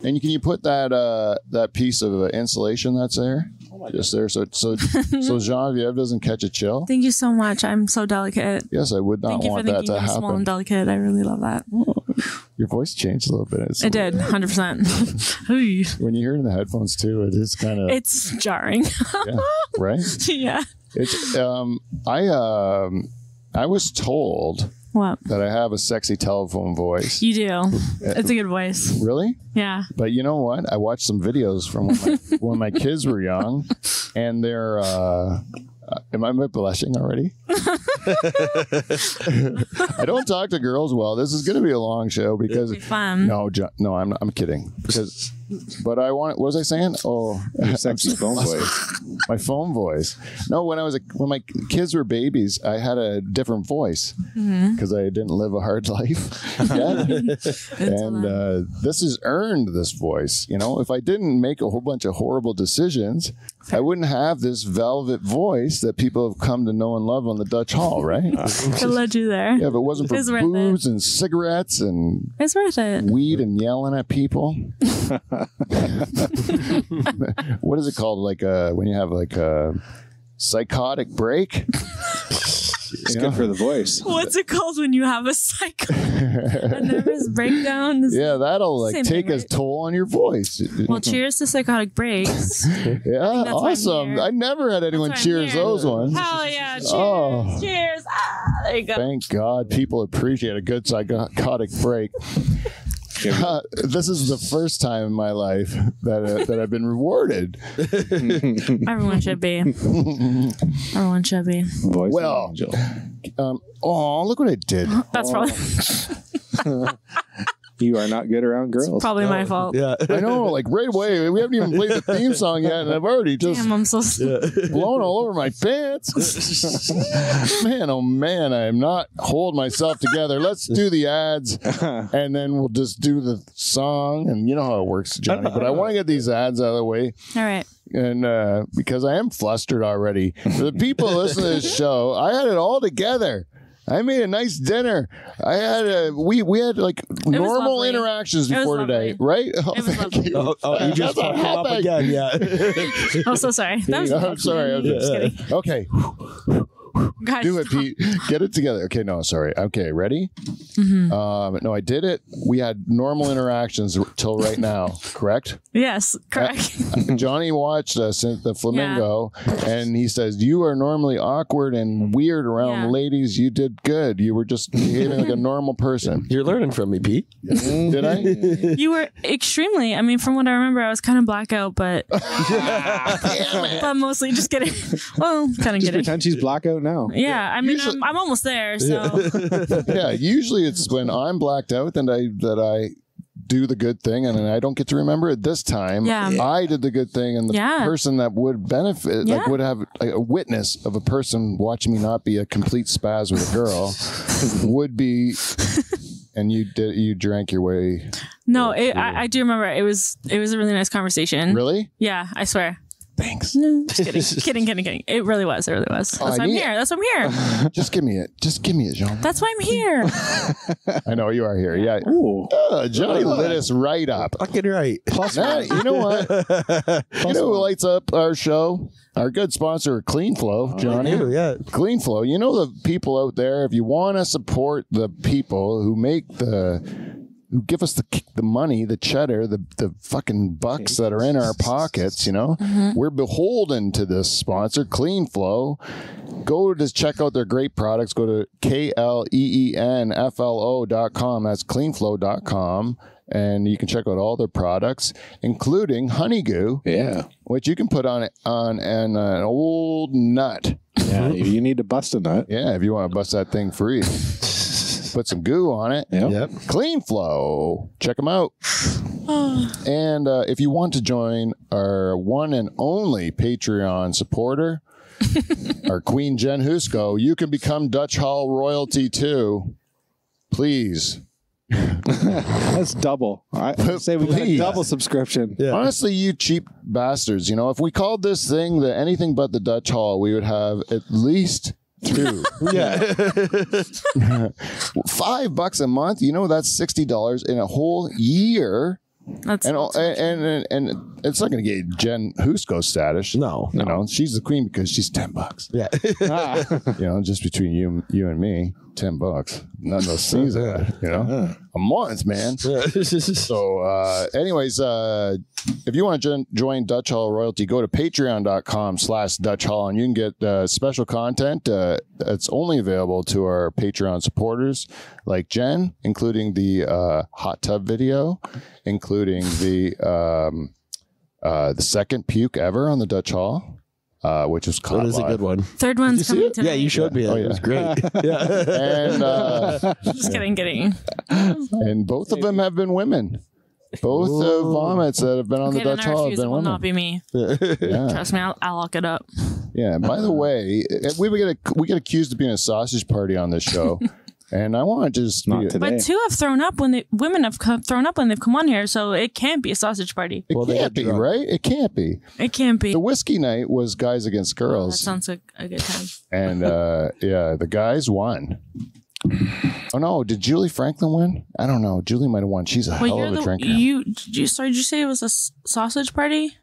And can you put that piece of insulation that's there? Just there, so Genevieve doesn't catch a chill. Thank you so much. I'm so delicate. Yes, I would not want that to happen. Small and delicate. I really love that. Your voice changed a little bit. It did, 100%. When you hear it in the headphones too, it is kind of. It's jarring. Yeah, right. Yeah. It's I was told. What? That I have a sexy telephone voice. You do. It's a good voice. Really? Yeah. But you know what? I watched some videos from when my kids were young, and they're. Am I blushing already? I don't talk to girls well. This is going to be a long show because it'll be fun. No, I'm not. I'm kidding. But I want. What was I saying? Oh, your sexy phone voice. My phone voice. No, when my kids were babies, I had a different voice because I didn't live a hard life yet. And this has earned this voice. You know, if I didn't make a whole bunch of horrible decisions, I wouldn't have this velvet voice that people have come to know and love on the Dutch Hall, right? It led you there. Yeah, if it wasn't for booze and cigarettes and it's worth it. Weed and yelling at people. What is it called? Like when you have like a psychotic break? It's good for the voice. What's it called when you have a nervous breakdown? Yeah, that'll like take a toll on your voice. Well, cheers to psychotic breaks. Yeah, awesome. I never had anyone cheers those ones. Hell yeah, cheers. Cheers. Ah, there you go. Thank God people appreciate a good psychotic break. This is the first time in my life that I've been rewarded. Everyone should be. Everyone should be. Well, look what I did. That's probably. You are not good around girls. It's probably my fault. Yeah, I know. Like right away, we haven't even played the theme song yet, and I've already just I'm so blown all over my pants. Man, oh man, I am not holding myself together. Let's do the ads, and then we'll just do the song, and you know how it works, Johnny. But I want to get these ads out of the way. All right. And because I am flustered already. For the people listening to this show, I had it all together. I made a nice dinner. I had we had like normal interactions before today, right? Oh, thank you. You just fucked him up again, yeah. Oh, so sorry. I'm sorry. I'm just kidding. Okay. Guys, do it, Pete. Get it together. Okay, no, sorry. Okay, ready? No, I did it. We had normal interactions till right now, correct? Yes, correct. Johnny watched us at the Flamingo, and he says, you are normally awkward and weird around ladies. You did good. You were just behaving like a normal person. You're learning from me, Pete. Did I? You were extremely, I mean, from what I remember, I was kind of blackout, but but mostly just kidding. Well, kind of just kidding. Pretend she's blackout now. Yeah, I mean, I'm almost there, so. Yeah, usually it's when I'm blacked out that I do the good thing, and I don't get to remember it this time. Yeah. I did the good thing, and the person that would benefit, like would have a witness of a person watching me not be a complete spaz with a girl, would be. And you drank your way. No, I do remember. It was a really nice conversation. Really? Yeah, I swear. Thanks. No, just kidding. kidding. It really was. That's why I'm here. That's why I'm here. Just give me it. Jean. That's why I'm here. I know you are here. Yeah. Ooh. Johnny lit us right up. Fucking right. Plus, you know what? You know who lights up our show? Our good sponsor, Clean Flow, Johnny. Yeah. Clean Flow. You know the people out there, if you want to support the people who make who give us the money, the cheddar, the fucking bucks that are in our pockets, you know, we're beholden to this sponsor, Clean Flow. Go to check out their great products. Go to KLEENFLO.com. That's cleanflow.com. And you can check out all their products, including Honey Goo, which you can put on an old nut. Yeah, if you need to bust a nut. Yeah, if you want to bust that thing free. Put some goo on it. Yep. Clean Flow. Check them out. And if you want to join our one and only Patreon supporter, our Queen Jen Husko, you can become Dutch Hall royalty too. Please. That's double. I say we got a double subscription. Yeah. Honestly, you cheap bastards. You know, if we called this thing the anything but the Dutch Hall, we would have at least 2. Yeah. $5 a month. You know, that's $60 in a whole year. That's And it's not going to get Jen Husko status. No. You know, she's the queen because she's $10. Yeah. You know, just between you and me, $10. Nothing to sneeze at. You know, a month, man. So, anyways, if you want to join Dutch Hall Royalty, go to patreon.com/Dutch Hall, and you can get special content. It's only available to our Patreon supporters like Jen, including the hot tub video, including the second puke ever on the Dutch Hall, which is caught That is live. a good one. third one's coming tonight. Yeah, you showed me it. Oh, It was great. And Just kidding. and both of them have been women. Both vomits that have been on Okay, the then Dutch I Hall have refuse. It been will women. not be me. Yeah. Trust me, I'll lock it up. Yeah. By the way, we get accused of being a sausage party on this show, and I want to just Not today. But two have thrown up women have thrown up when they've come on here, so it can't be a sausage party. It Well, they can't get be, drunk. right? It can't be. It can't be. The whiskey night was guys against That girls, sounds like a good time. and yeah, the guys won. Oh no! Did Julie Franklin win? I don't know. Julie might have won. She's a hell of a drinker. Sorry, did you say it was a sausage party?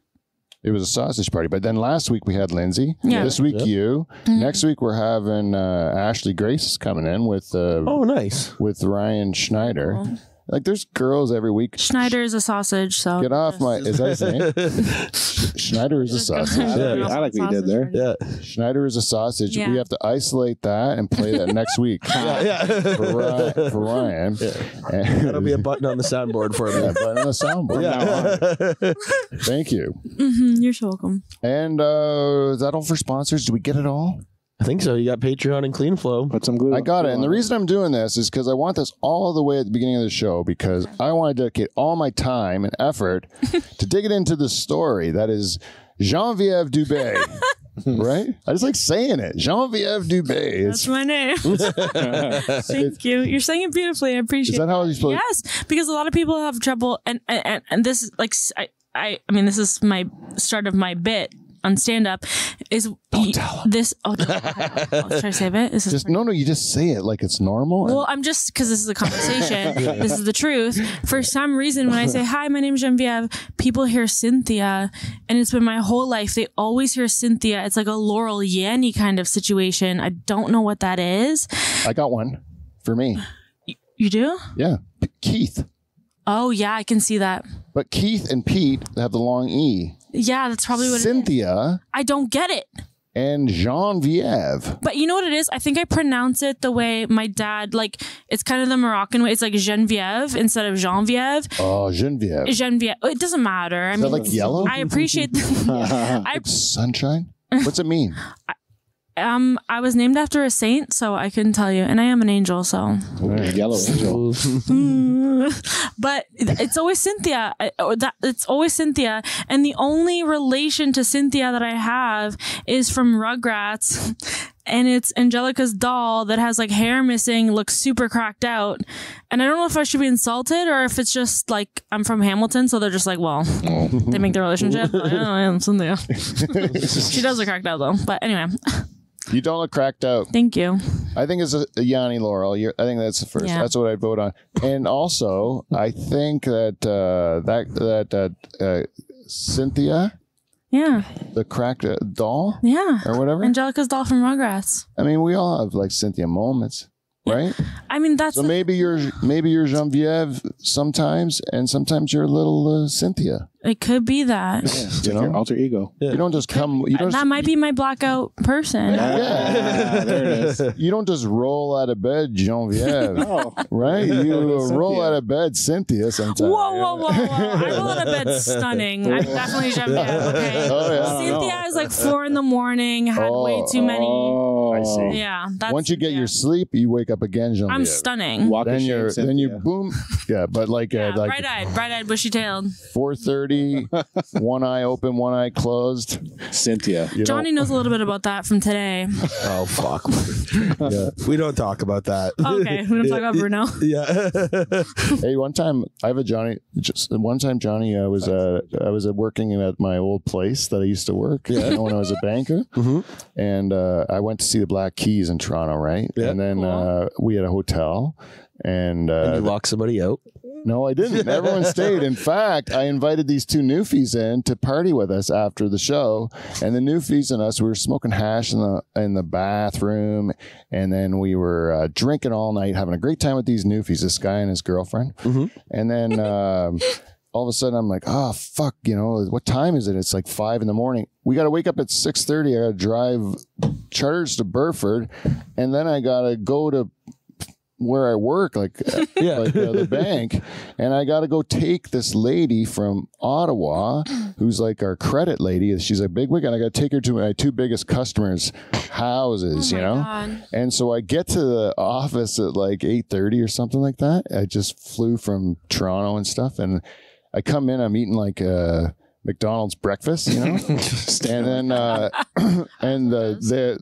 It was a sausage party. But then last week we had Lindsay. Yeah. This week you. Next week we're having Ashley Grace coming in with Oh, nice. with Ryan Schneider. Like there's girls every week. Schneider is a sausage, so Get off my. Is that his name? Schneider is a sausage. I like what you did there. Yeah. Schneider is a sausage. Yeah. We have to isolate that and play that next week for Ryan. And- That'll be a button on the soundboard for me. yeah, but on the soundboard. Thank you. you're so welcome. And is that all for sponsors? Do we get it all? I think so. You got Patreon and Clean Flow. Put some glue. I got it. And the on reason I'm doing this is because I want this all the way at the beginning of the show because I want to dedicate all my time and effort to dig it into the story that is Geneviève Dubé. Right? I just like saying it. Geneviève Dubé. That's my name. Thank you. You're saying it beautifully. I appreciate Is that how you're supposed Yes, because a lot of people have trouble, and this is like I mean this is my start of my bit on stand up is this. Oh, should I save it? Is this Just no, you just say it like it's normal. well, I'm just because this is a conversation. This is the truth. For some reason, when I say hi, my name's Geneviève, people hear Cynthia, and it's been my whole life. They always hear Cynthia. It's like a Laurel Yanny kind of situation. I don't know what that is. I got one for me. You do? Yeah, Keith. Oh yeah, I can see that. But Keith and Pete have the long E. Yeah, that's probably what it is. Cynthia I don't get it. and Geneviève. But you know what it is? I think I pronounce it the way my dad, like, it's kind of the Moroccan way. It's like Geneviève instead of Geneviève. Oh, Geneviève. Geneviève. It doesn't matter. I Is that mean, like yellow? I appreciate Sunshine? What's it mean? I was named after a saint, so I couldn't tell you. And I am an angel, so. Yellow angel. But it's always Cynthia. It's always Cynthia. And the only relation to Cynthia that I have is from Rugrats. And it's Angelica's doll that has like hair missing, looks super cracked out. And I don't know if I should be insulted or if it's just like I'm from Hamilton, so they're just like, well, they make the relationship. Like, oh, I am Cynthia. She does look cracked out though. But anyway, You don't look cracked out. thank you. I think it's a Yanni Laurel. I think that's the first. Yeah. That's what I'd vote on. And also, I think that Cynthia, Yeah. the cracked doll Yeah. or whatever. Angelica's doll from Rugrats. I mean, we all have like Cynthia moments, right? I mean, that's So maybe you're Geneviève sometimes, and sometimes you're a little Cynthia. it could be that. It's You like your know? alter ego. You don't just come. You don't. That might be my blackout person. Yeah. There it is. You don't just roll out of bed, Geneviève, Oh, right? You roll Cynthia. out of bed, Cynthia. Sometimes. Whoa. I roll out of bed stunning. I'm definitely Geneviève, okay? Oh, yeah. Cynthia is like 4 a.m, had way too many. Oh, I see. Yeah. That's, Once you get yeah. your sleep, you wake up again, Geneviève. I'm stunning. Walk of Then shame, then you Cynthia. boom. Yeah, but like Yeah, like bright-eyed, bushy-tailed. 4:30, one eye open, one eye closed. Cynthia. You know? Johnny knows a little bit about that from today. Oh, fuck. Yeah. We don't talk about that. Okay, we don't talk about Bruno. Yeah. Hey, one time I have a Johnny. Just one time, Johnny, I was working at my old place that I used to work. You know, when I was a banker, and I went to see the Black Keys in Toronto, right? Yeah. And then Cool. we had a hotel, and And you lock somebody out. No, I didn't. Everyone stayed. In fact, I invited these two newfies in to party with us after the show. And the newfies and us, we were smoking hash in the bathroom. And then we were drinking all night, having a great time with these newfies, this guy and his girlfriend. And then all of a sudden I'm like, oh, fuck, you know, what time is it? It's like 5 a.m. We got to wake up at 6:30. I got to drive charters to Burford. And then I got to go to where I work, the bank, and I got to go take this lady from Ottawa, who's like our credit lady. She's a bigwig, and I got to take her to my two biggest customers' houses, God. And so I get to the office at like 8:30 or something like that. I just flew from Toronto and stuff, and I come in, I'm eating like McDonald's breakfast, you know, and then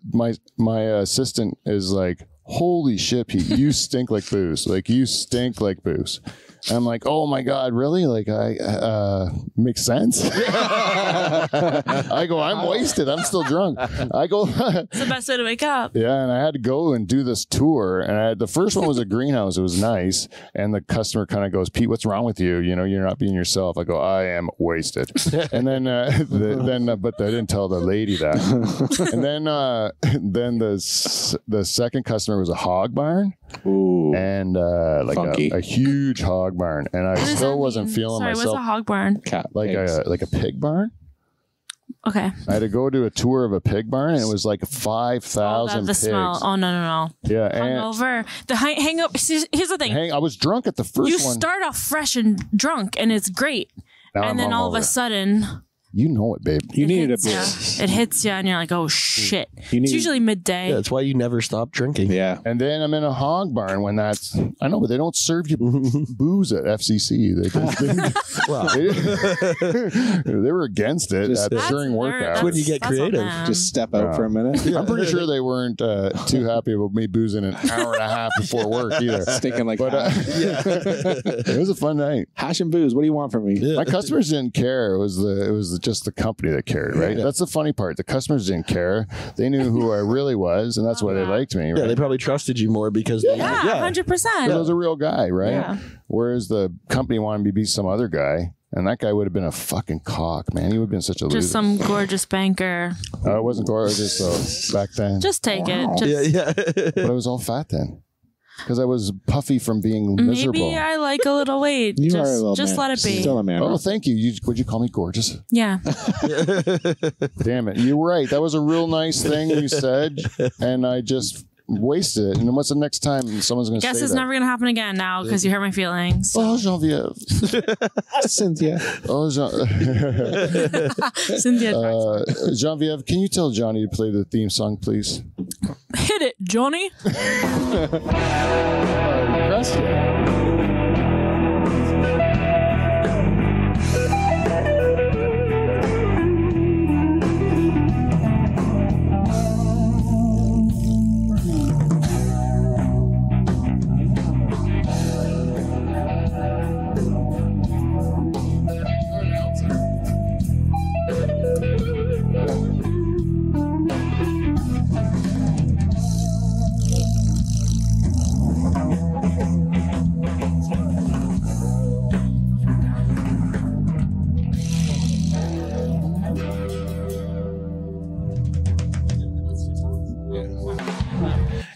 my assistant is like, holy shit, Pete, you stink like booze. Like, you stink like booze. And I'm like, oh my God, really? Like, makes sense. I go, I'm wasted. I'm still drunk. I go, it's the best way to wake up. Yeah. And I had to go and do this tour. And the first one was a greenhouse. It was nice. And the customer kind of goes, Pete, what's wrong with you? You know, you're not being yourself. I go, I am wasted. And then, but I didn't tell the lady that. And then the second customer was a hog barn. Ooh, and like a huge hog barn, and I still wasn't feeling myself. What's a hog barn? Like a pig barn. Okay. I had to go do a tour of a pig barn, and it was like 5,000 pigs. Smell. Oh no. Yeah, hungover. The hang up. Here's the thing. I was drunk at the first one. You start off fresh and drunk, and it's great, and then all of a sudden. You know it, babe. You needed a beer. It hits you, and you're like, oh, shit. It's usually midday. Yeah, that's why you never stop drinking. Yeah. And then I'm in a hog barn when that's... I know, but they don't serve you booze at FCC. They were against it during workouts. When you get creative. Just step out for a minute. I'm pretty sure they weren't too happy about me boozing an hour and a half before work either. Stinking like it was a fun night. Hash and booze. What do you want from me? Yeah. My customers didn't care. It was just the company that cared, right? That's the funny part. The customers didn't care. They knew who I really was, and that's why they liked me. Right? Yeah, they probably trusted you more because 100%. I was a real guy, right? Yeah. Whereas the company wanted me to be some other guy, and that guy would have been a fucking cock, man. He would have been such a loser. Just some gorgeous banker. I wasn't gorgeous though back then. Just take it. But I was all fat then. Because I was puffy from being miserable. Maybe I like a little weight. You are a little just man. let it be. Still a man. Oh, thank you. Would you call me gorgeous? Yeah. Damn it. You're right. That was a real nice thing you said, and I just wasted it. And then what's the next time someone's going to say that? Guess it's never going to happen again now because you hurt my feelings. Oh, Genevieve. Cynthia. Oh, Cynthia. Genevieve, can you tell Johnny to play the theme song, please? Hit it, Johnny.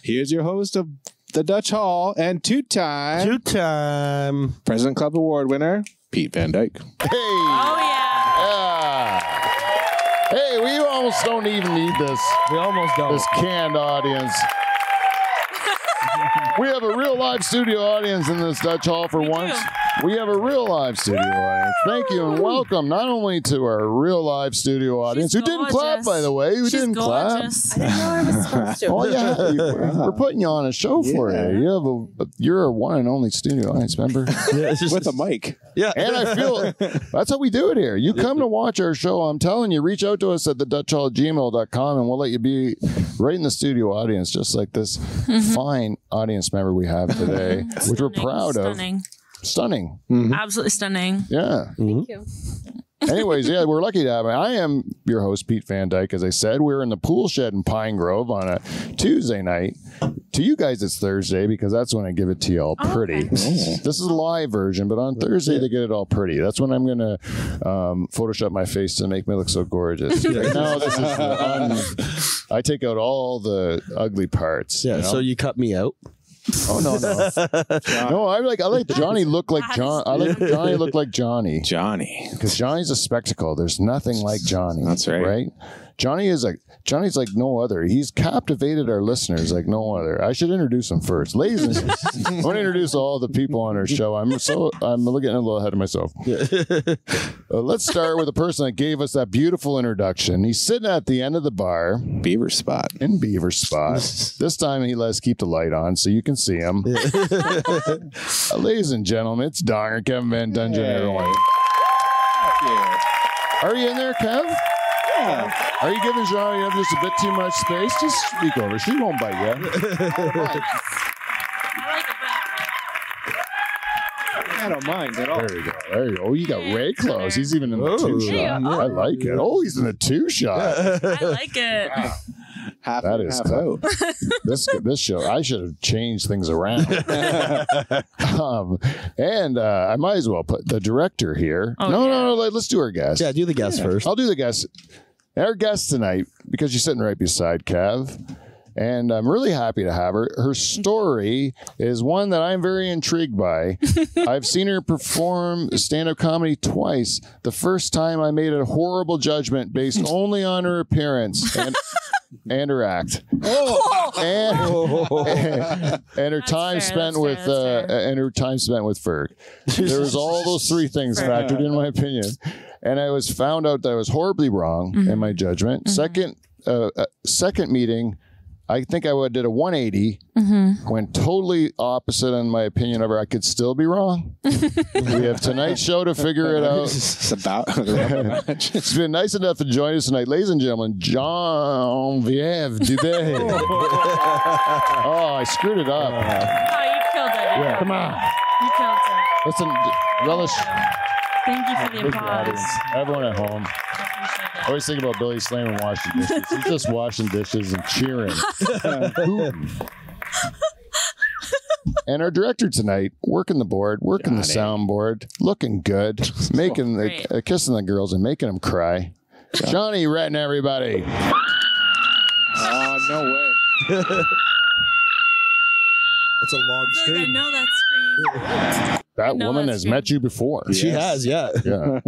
Here's your host of the Dutch Hall and two-time President Club Award winner, Pete Van Dyke. Hey! Oh, yeah. Hey, we almost don't even need this. We almost don't. This canned audience. We have a real live studio audience in this Dutch Hall for once. We have a real live studio audience. Thank you and welcome not only to our real live studio audience, who didn't clap, by the way. Who didn't clap? I didn't know I was supposed to. Oh, yeah. We're putting you on a show for you. You're a one and only studio audience member. With a mic. Yeah. And I feel that's how we do it here. You come to watch our show. I'm telling you, reach out to us at thedutchhall@gmail.com and we'll let you be right in the studio audience, just like this fine audience member we have today, which we're proud of. Stunning. Absolutely stunning. Yeah. Thank you. Anyways, yeah, we're lucky to have him. I am your host, Pete Van Dyke. As I said, we're in the pool shed in Pine Grove on a Tuesday night. To you guys, it's Thursday because that's when I give it to you all pretty. Okay. This is a live version, but on Thursday they get it all pretty. That's when I'm going to Photoshop my face to make me look so gorgeous. Right now, this is I take out all the ugly parts. Yeah, you know? so you cut me out. Oh no. No, I like Johnny look like John. I like Johnny look like Johnny. Johnny. Because Johnny's a spectacle. There's nothing like Johnny. That's right. Right? Johnny's like no other. He's captivated our listeners like no other. I should introduce him first. Ladies and gentlemen, I want to introduce all the people on our show. I'm getting a little ahead of myself. Let's start with the person that gave us that beautiful introduction. He's sitting at the end of the bar. Beaver Spot. In Beaver Spot. This time he lets keep the light on so you can see him. Ladies and gentlemen, it's Donger Kevin Van Dungeon, everyone. Are you in there, Kev? Yeah. Are you giving Johnny just a bit too much space? Just speak over. She won't bite you. I like it I don't mind at all. There you go. There you go. Oh, you got Ray close. He's even in the two shot. I like it. Oh, he's in the two shot. I like it. Half That in, is half cool. out. This show, I should have changed things around. And I might as well put the director here. Oh, No. Let's do our guest. Yeah, do the guest first. I'll do the guest. Our guest tonight, because she's sitting right beside Kev, and I'm really happy to have her. Her story is one that I'm very intrigued by. I've seen her perform stand-up comedy twice. The first time I made a horrible judgment based only on her appearance and her act. And her time spent with Ferg. There was all those three things factored in my opinion. And I was found out that I was horribly wrong in my judgment. Second meeting, I think I did a 180, went totally opposite in my opinion of her. I could still be wrong. We have tonight's show to figure it out. It's about the match. It's been nice enough to join us tonight. Ladies and gentlemen, Geneviève Dubé. Oh, I screwed it up. Oh, you killed it. Yeah, come on. You killed it. Listen, relish. Thank you for the Big applause. audience. Everyone at home. I appreciate I always think about Billy Slayman washing dishes. He's just washing dishes and cheering. And our director tonight, working the board, working the soundboard, looking good, kissing the girls and making them cry. Johnny Retton, everybody. No way. It's a long I screen. know that scream. That know woman that has scream. met you before. She has, yeah. Yeah.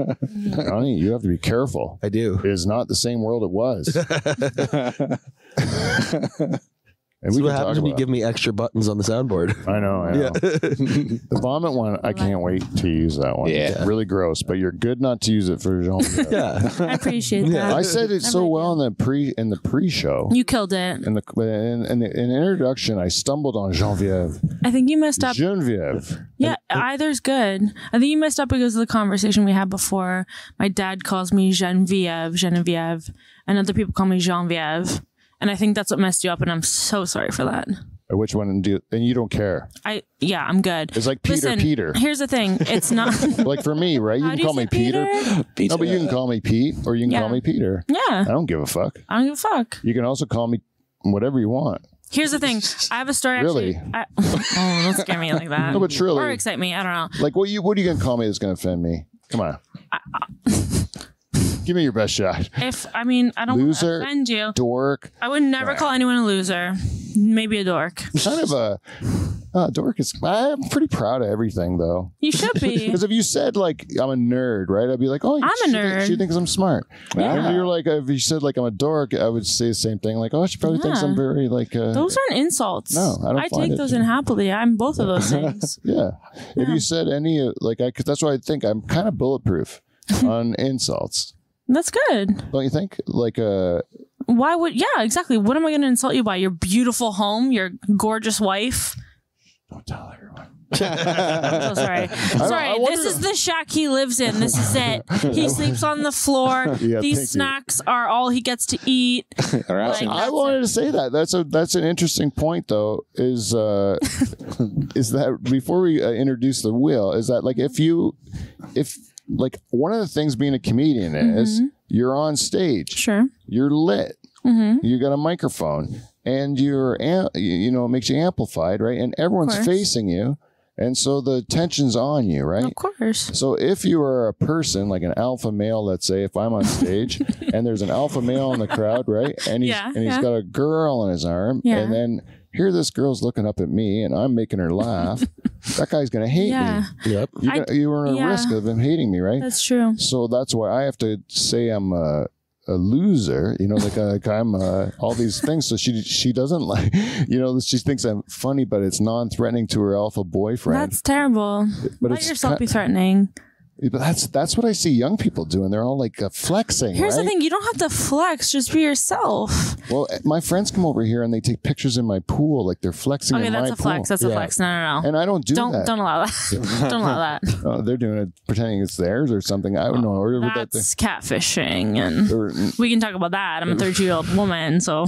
Johnny, you have to be careful. I do. It is not the same world it was. And So we what can talk happens when you about give me extra buttons on the soundboard? I know. Yeah. The vomit one, I can't wait to use that one. Yeah. It's really gross, but you're good not to use it for Jean. Yeah. I appreciate that. I said it so well in the pre-show. You killed it. In the introduction, I stumbled on Geneviève. I think you messed up. Geneviève. Yeah, either's good. I think you messed up because of the conversation we had before. My dad calls me Geneviève, and other people call me Geneviève. And I think that's what messed you up, and I'm so sorry for that. Which one do you, and you don't care? I'm good. It's like Peter. Here's the thing. It's not Like for me, right? You How can do you call me say Peter. Peter. No, but you can call me Pete, or you can call Yeah. me Peter. Yeah. I don't give a fuck. I don't give a fuck. You can also call me whatever you want. Here's the thing. I have a story Really? actually. Oh, don't scare me like that. No, but truly. Or excite me. I don't know. Like, what are you going to call me that's going to offend me? Come on. Give me your best shot. I don't want to Loser, offend you. dork. I would never call anyone a loser. Maybe a dork. Kind of a dork is. I'm pretty proud of everything, though. You should be. Because if you said, like, I'm a nerd, right? I'd be like, oh, I'm a nerd. She thinks I'm smart. Yeah. And you're like, if you said, like, I'm a dork, I would say the same thing. Like, oh, she probably thinks I'm very, like... Those aren't insults. No, I don't I find take it. those in happily. I'm both of those things. Yeah. If you said any, like, that's why I think I'm kind of bulletproof on insults. That's good. Don't you think? Like, Why would, yeah, exactly. What am I going to insult you by? Your beautiful home, your gorgeous wife? don't tell everyone. I'm so sorry. Sorry, I wonder- this is the shack he lives in. This is it. He sleeps on the floor. Yeah, thank you. These snacks are all he gets to eat. Harassing. Like, I wanted to say that. That's an interesting point, though. Is that before we introduce the wheel? Is that like if like one of the things being a comedian is you're on stage, Sure. you're lit, you got a microphone, and you're it makes you amplified, right? And everyone's course. facing you, and so the tension's on you, right? Of course. So if you are a person like an alpha male, let's say, if I'm on stage and there's an alpha male in the crowd, right, and he's got a girl on his arm, and then here this girl's looking up at me and I'm making her laugh, that guy's gonna hate me. Yep. You were at risk of him hating me, right? That's true. So that's why I have to say I'm a loser, like I'm all these things. So she doesn't like, she thinks I'm funny, but it's non-threatening to her alpha boyfriend. That's terrible. But Let yourself be threatening. But that's what I see young people doing. They're all like flexing. Here's right? the thing: you don't have to flex. Just be yourself. Well, my friends come over here and they take pictures in my pool, like they're flexing. Okay, in that's my a flex. pool. That's a flex. No. And I don't do that. Don't allow that. Don't allow that. Oh, they're doing it, pretending it's theirs or something. I don't know. Or That's catfishing, and we can talk about that. I'm a 32-year-old woman, so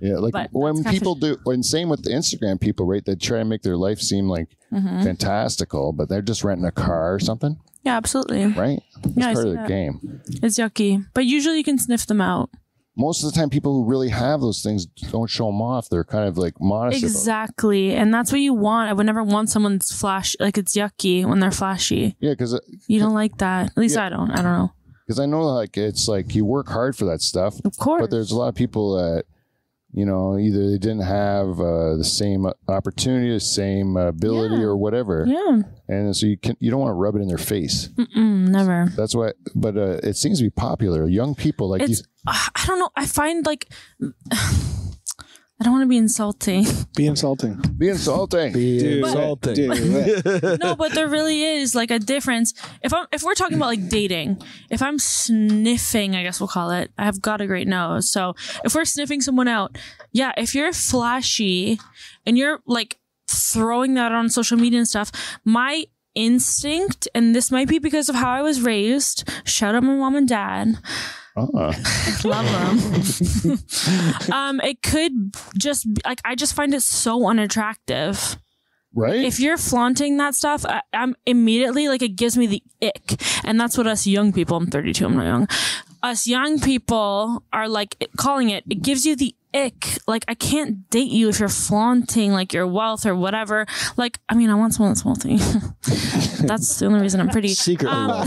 yeah, like but when people do, when same with the Instagram people, right? They try to make their life seem like fantastical, but they're just renting a car or something. yeah, absolutely. Right? It's Yeah, I part see of the that. game. It's yucky, but usually you can sniff them out. Most of the time, people who really have those things don't show them off. They're kind of like modest. about it. Exactly, and that's what you want. I would never want someone that's flash, like it's yucky when they're flashy. Yeah, because You don't like that. At least I don't. I don't know. I know like it's like you work hard for that stuff. Of course. But there's a lot of people that, either they didn't have the same opportunity, the same ability or whatever. Yeah. And so you don't want to rub it in their face. Never. That's why, but it seems to be popular. Young people like It's. I don't know. I find like. I don't want to be insulting. Be insulting. be insulting. Insulting. Do it. No, but there really is like a difference. If we're talking about like dating, if I'm sniffing, I guess we'll call it. I've got a great nose, so if we're sniffing someone out, yeah. If you're flashy and you're like throwing that on social media and stuff, my instinct, and this might be because of how I was raised. Shout out my mom and dad. Love them. It could just be, like I just find it so unattractive. Right? If you're flaunting that stuff, I'm immediately like it gives me the ick, and that's what us young people. I'm 32. I'm not young. Us young people are like calling it. It gives you the ick. Like I can't date you if you're flaunting like your wealth or whatever. Like I mean, I want someone that's wealthy. That's the only reason I'm pretty. Secretly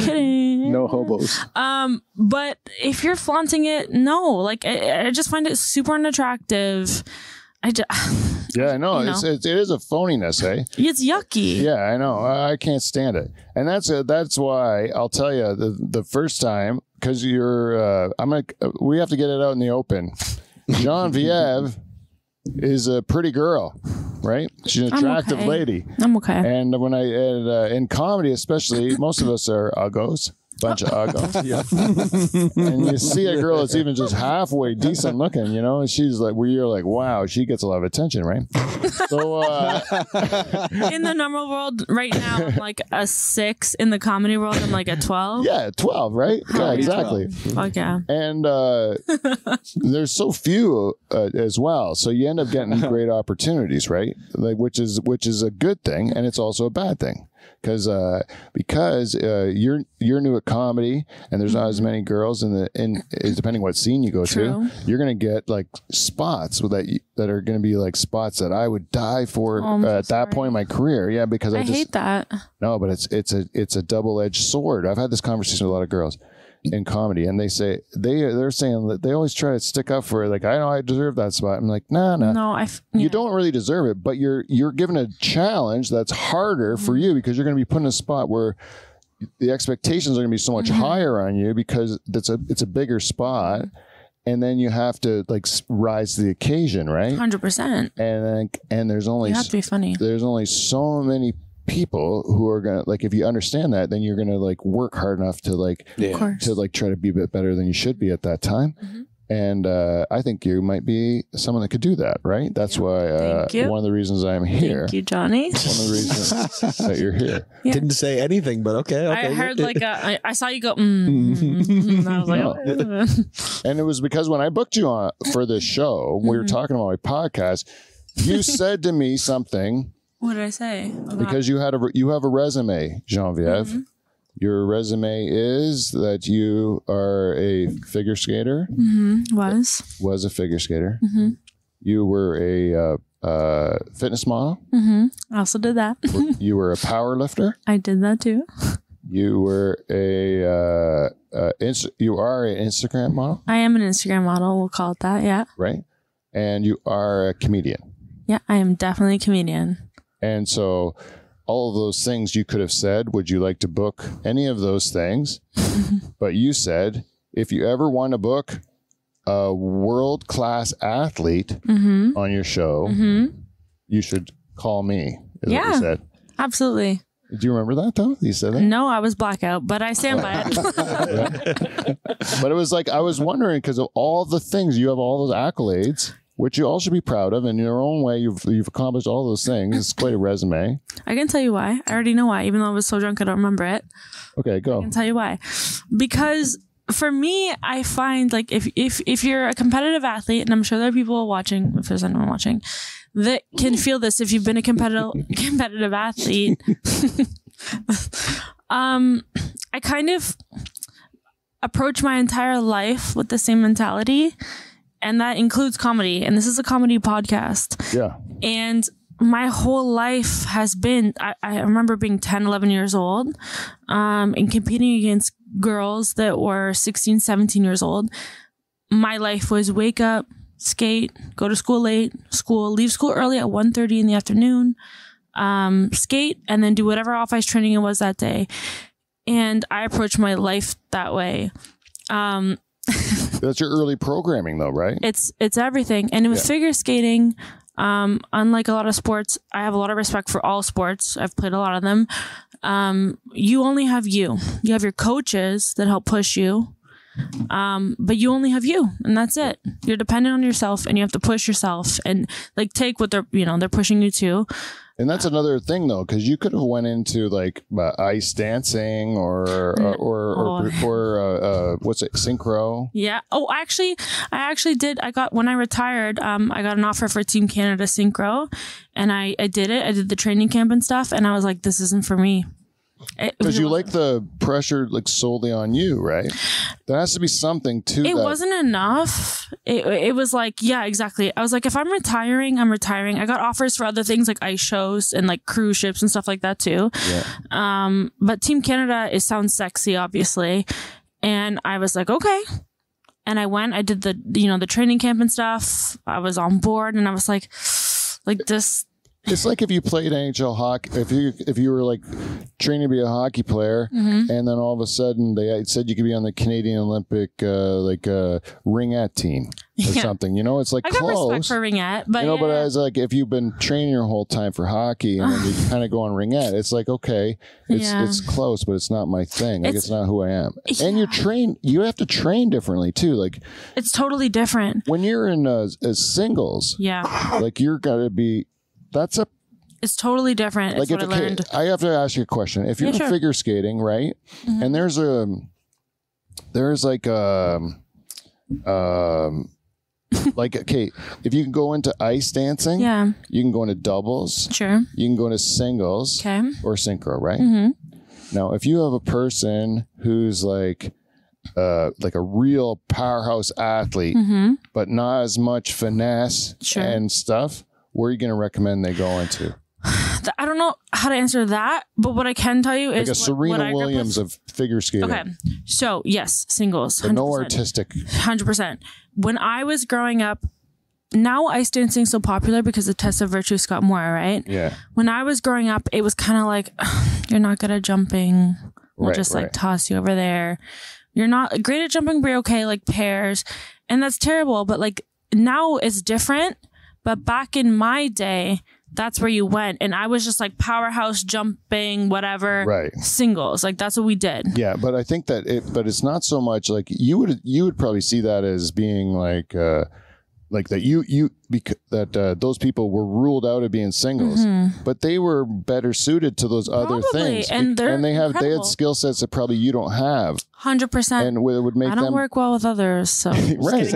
Kidding. No hobos. But if you're flaunting it, no. Like I just find it super unattractive. Yeah, I know. It is a phoniness, hey? It's yucky. Yeah, I know. I can't stand it. And that's why I'll tell you the first time, because we have to get it out in the open. Genevieve is a pretty girl, right? She's an attractive lady. I'm okay. And when in comedy especially, most of us are uggos. Bunch of uggos. And you see a girl that's even just halfway decent looking, and she's like, where you're like, wow, she gets a lot of attention, right? So in the normal world right now, I'm like a 6. In the comedy world, I'm like a 12. Yeah, 12, right? Yeah, exactly. Fuck yeah. And there's so few as well, so you end up getting great opportunities, right? Like which is a good thing, and it's also a bad thing. Because you're new at comedy and there's not as many girls depending what scene you go to, you're gonna get like spots that are gonna be like spots that I would die for at that point in my career. Yeah, because I hate that. No, but it's a double-edged sword. I've had this conversation with a lot of girls in comedy, and they say they're saying that they always try to stick up for like, I know I deserve that spot. I'm like, no, you don't really deserve it, but you're given a challenge that's harder for you because you're going to be put in a spot where the expectations are going to be so much higher on you because it's a bigger spot, and then you have to like rise to the occasion, right? 100%. And there's only you have to be funny. There's only so many people who are gonna like, if you understand that, then you're gonna like work hard enough to like try to be a bit better than you should be at that time. And I think you might be someone that could do that, right? That's why one of the reasons I'm here. Thank you, Johnny. One of the reasons that you're here. Yeah. Didn't say anything, but okay. I heard like I saw you go. And I was like, And it was because when I booked you for this show, we were talking about my podcast. You said to me something What did I say? About- Because you have a resume, Genevieve. Mm-hmm. Your resume is that you are a figure skater. was A figure skater. You were a fitness model. I also did that. You were a power lifter. I did that too. You were you are an Instagram model, I am an Instagram model. We'll call it that. Yeah. right? And you are a comedian. Yeah, I am definitely a comedian. And so all of those things you could have said, would you like to book any of those things? But you said, if you ever want to book a world-class athlete on your show, you should call me, is what you said. Absolutely. Do you remember that, though? You said that? No, I was blackout, but I stand by it. But it was like, I was wondering, because of all the things, you have all those accolades, which you all should be proud of. In your own way, you've accomplished all those things. It's quite a resume. I can tell you why. I already know why, even though I was so drunk I don't remember it. Okay, go. I can tell you why. Because for me, I find like if you're a competitive athlete, and I'm sure there are people watching, if there's anyone watching, that can feel this if you've been a competitive athlete. I kind of approach my entire life with the same mentality, and that includes comedy. And this is a comedy podcast. Yeah. And my whole life has been, I remember being 10, 11 years old, and competing against girls that were 16, 17 years old. My life was wake up, skate, go to school late, leave school early at 1:30 in the afternoon, skate, and then do whatever off-ice training it was that day. And I approach my life that way. That's your early programming, though, right? It's everything. And with figure skating, unlike a lot of sports, I have a lot of respect for all sports. I've played a lot of them. You only have you. You have your coaches that help push you. But you only have you, and that's it. You're dependent on yourself, and you have to push yourself and like take what they're pushing you to. And that's another thing, though, because you could have went into like ice dancing or what's it, synchro? Yeah. Oh, I actually did. When I retired, I got an offer for Team Canada synchro, and I did it. I did the training camp and stuff, and I was like, this isn't for me. Because you like the pressure like solely on you, right? There has to be something to that. It wasn't enough. It was like, yeah, exactly. I was like, if I'm retiring, I'm retiring. I got offers for other things like ice shows and like cruise ships and stuff like that too. Yeah. But Team Canada, sounds sexy, obviously. And I was like, okay. And I went, I did the training camp and stuff. I was on board, and I was like this. It's like if you played NHL hockey, if you were like training to be a hockey player, and then all of a sudden they said you could be on the Canadian Olympic ringette team or something. It's like I got close. respect for ringette, but but as like if you've been training your whole time for hockey and then you kind of go on ringette, it's like okay, it's close, but it's not my thing. Like it's not who I am. And you have to train differently too. Like it's totally different when you're in as singles. Yeah, like you're gotta be. It's totally different. Like what I learned. I have to ask you a question. If you're figure skating, right? And there's like like okay, if you can go into ice dancing, you can go into doubles. Sure. You can go into singles. Okay. Or synchro, right? Now, if you have a person who's like a real powerhouse athlete, but not as much finesse and stuff, where are you going to recommend they go into? I don't know how to answer that, but what I can tell you is like a Serena Williams of figure skating. Okay, so yes, singles, 100%. No artistic. 100%. When I was growing up, now ice dancing is so popular because of Tessa Virtue Scott Moore, right? Yeah. When I was growing up, it was kind of like, you're not good at jumping. We'll just like toss you over there. You're not great at jumping, but you're okay, like pairs. And that's terrible. But like now it's different. But back in my day, that's where you went. And I was just like powerhouse jumping, whatever, singles. Like that's what we did. Yeah. But I think that it's not so much like you would probably see that as being like that those people were ruled out of being singles, but they were better suited to those other things, and they had skill sets that probably you don't have. 100%. And it would make them. I don't work well with others, so right.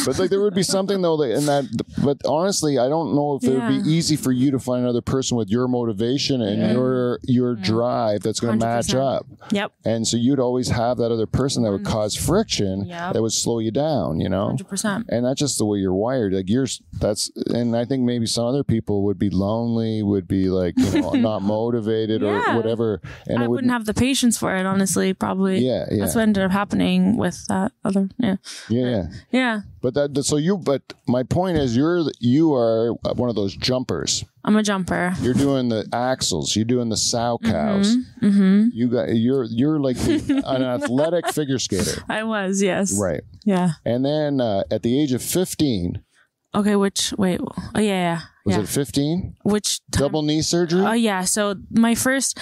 But like there would be something though in that. But honestly, I don't know if it would be easy for you to find another person with your motivation and your drive that's going to match up. Yep. And so you'd always have that other person that would cause friction that would slow you down. 100%. And that's just the way you're wired. Like and I think maybe some other people would be lonely, would be like not motivated or whatever. And I wouldn't have the patience for it, honestly. Probably. Yeah. That's what ended up happening with that other. Yeah. But my point is, you are one of those jumpers. I'm a jumper. You're doing the axles. You're doing the sow cows. You're like an athletic figure skater. I was, yes. Right. Yeah. And then at the age of 15. Okay. Was it 15? Which time? Double knee surgery? Oh yeah. So my first.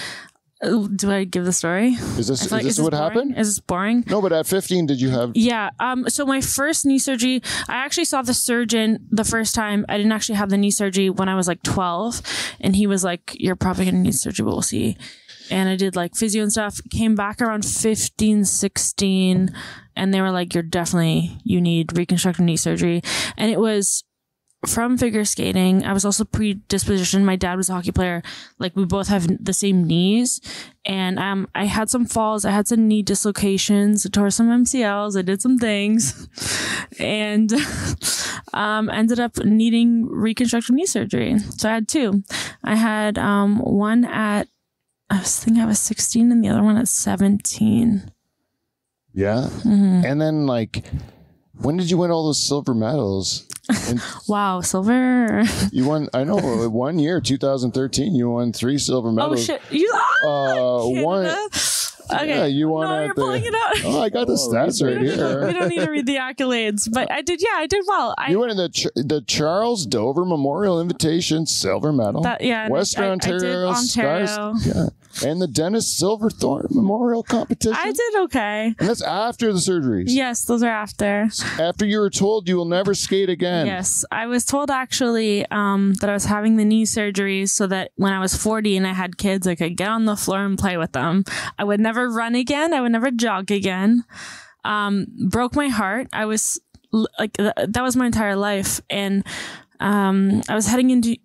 Do I give the story? Is this what happened? Is this boring? No, but at 15, did you have? Yeah. So my first knee surgery, I actually saw the surgeon the first time. I didn't actually have the knee surgery when I was like 12, and he was like, "You're probably gonna need surgery, but we'll see." And I did like physio and stuff. Came back around 15, 16, and they were like, you need reconstructive knee surgery, and it was from figure skating. I was also predispositioned. My dad was a hockey player. Like we both have the same knees, and I had some falls. I had some knee dislocations. I tore some MCLs. I did some things, and ended up needing reconstructive knee surgery. So I had two. I had one at I was 16, and the other one at 17. Yeah, and then like, when did you win all those silver medals? Wow, silver. You won, I know, 1 year, 2013, you won 3 silver medals. Oh, shit. One. Okay. Yeah, you won you're pulling it out. Oh, I got the stats right here. We don't need to read the accolades, but I did well. You won the Charles Dover Memorial Invitation silver medal. Western Ontario Stars. Yeah. And the Dennis Silverthorne Memorial Competition. I did okay. And that's after the surgeries. Yes, those are after. After you were told you will never skate again. Yes. I was told actually that I was having the knee surgeries so that when I was 40 and I had kids, I could get on the floor and play with them. I would never run again. I would never jog again. Broke my heart. I was like, that was my entire life. And I was heading into,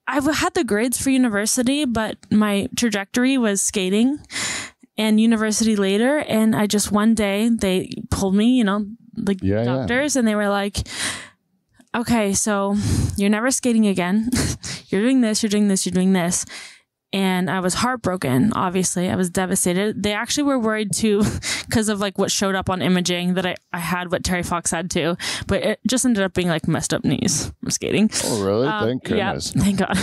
I had the grades for university, but my trajectory was skating and university later. And I just, one day they pulled me, doctors, and they were like, okay, so you're never skating again. You're doing this, you're doing this, you're doing this. And I was heartbroken, obviously. I was devastated. They actually were worried too because of like what showed up on imaging that I had what Terry Fox had too. But it just ended up being like messed up knees from skating. Oh, really? Thank goodness. Yeah, thank God.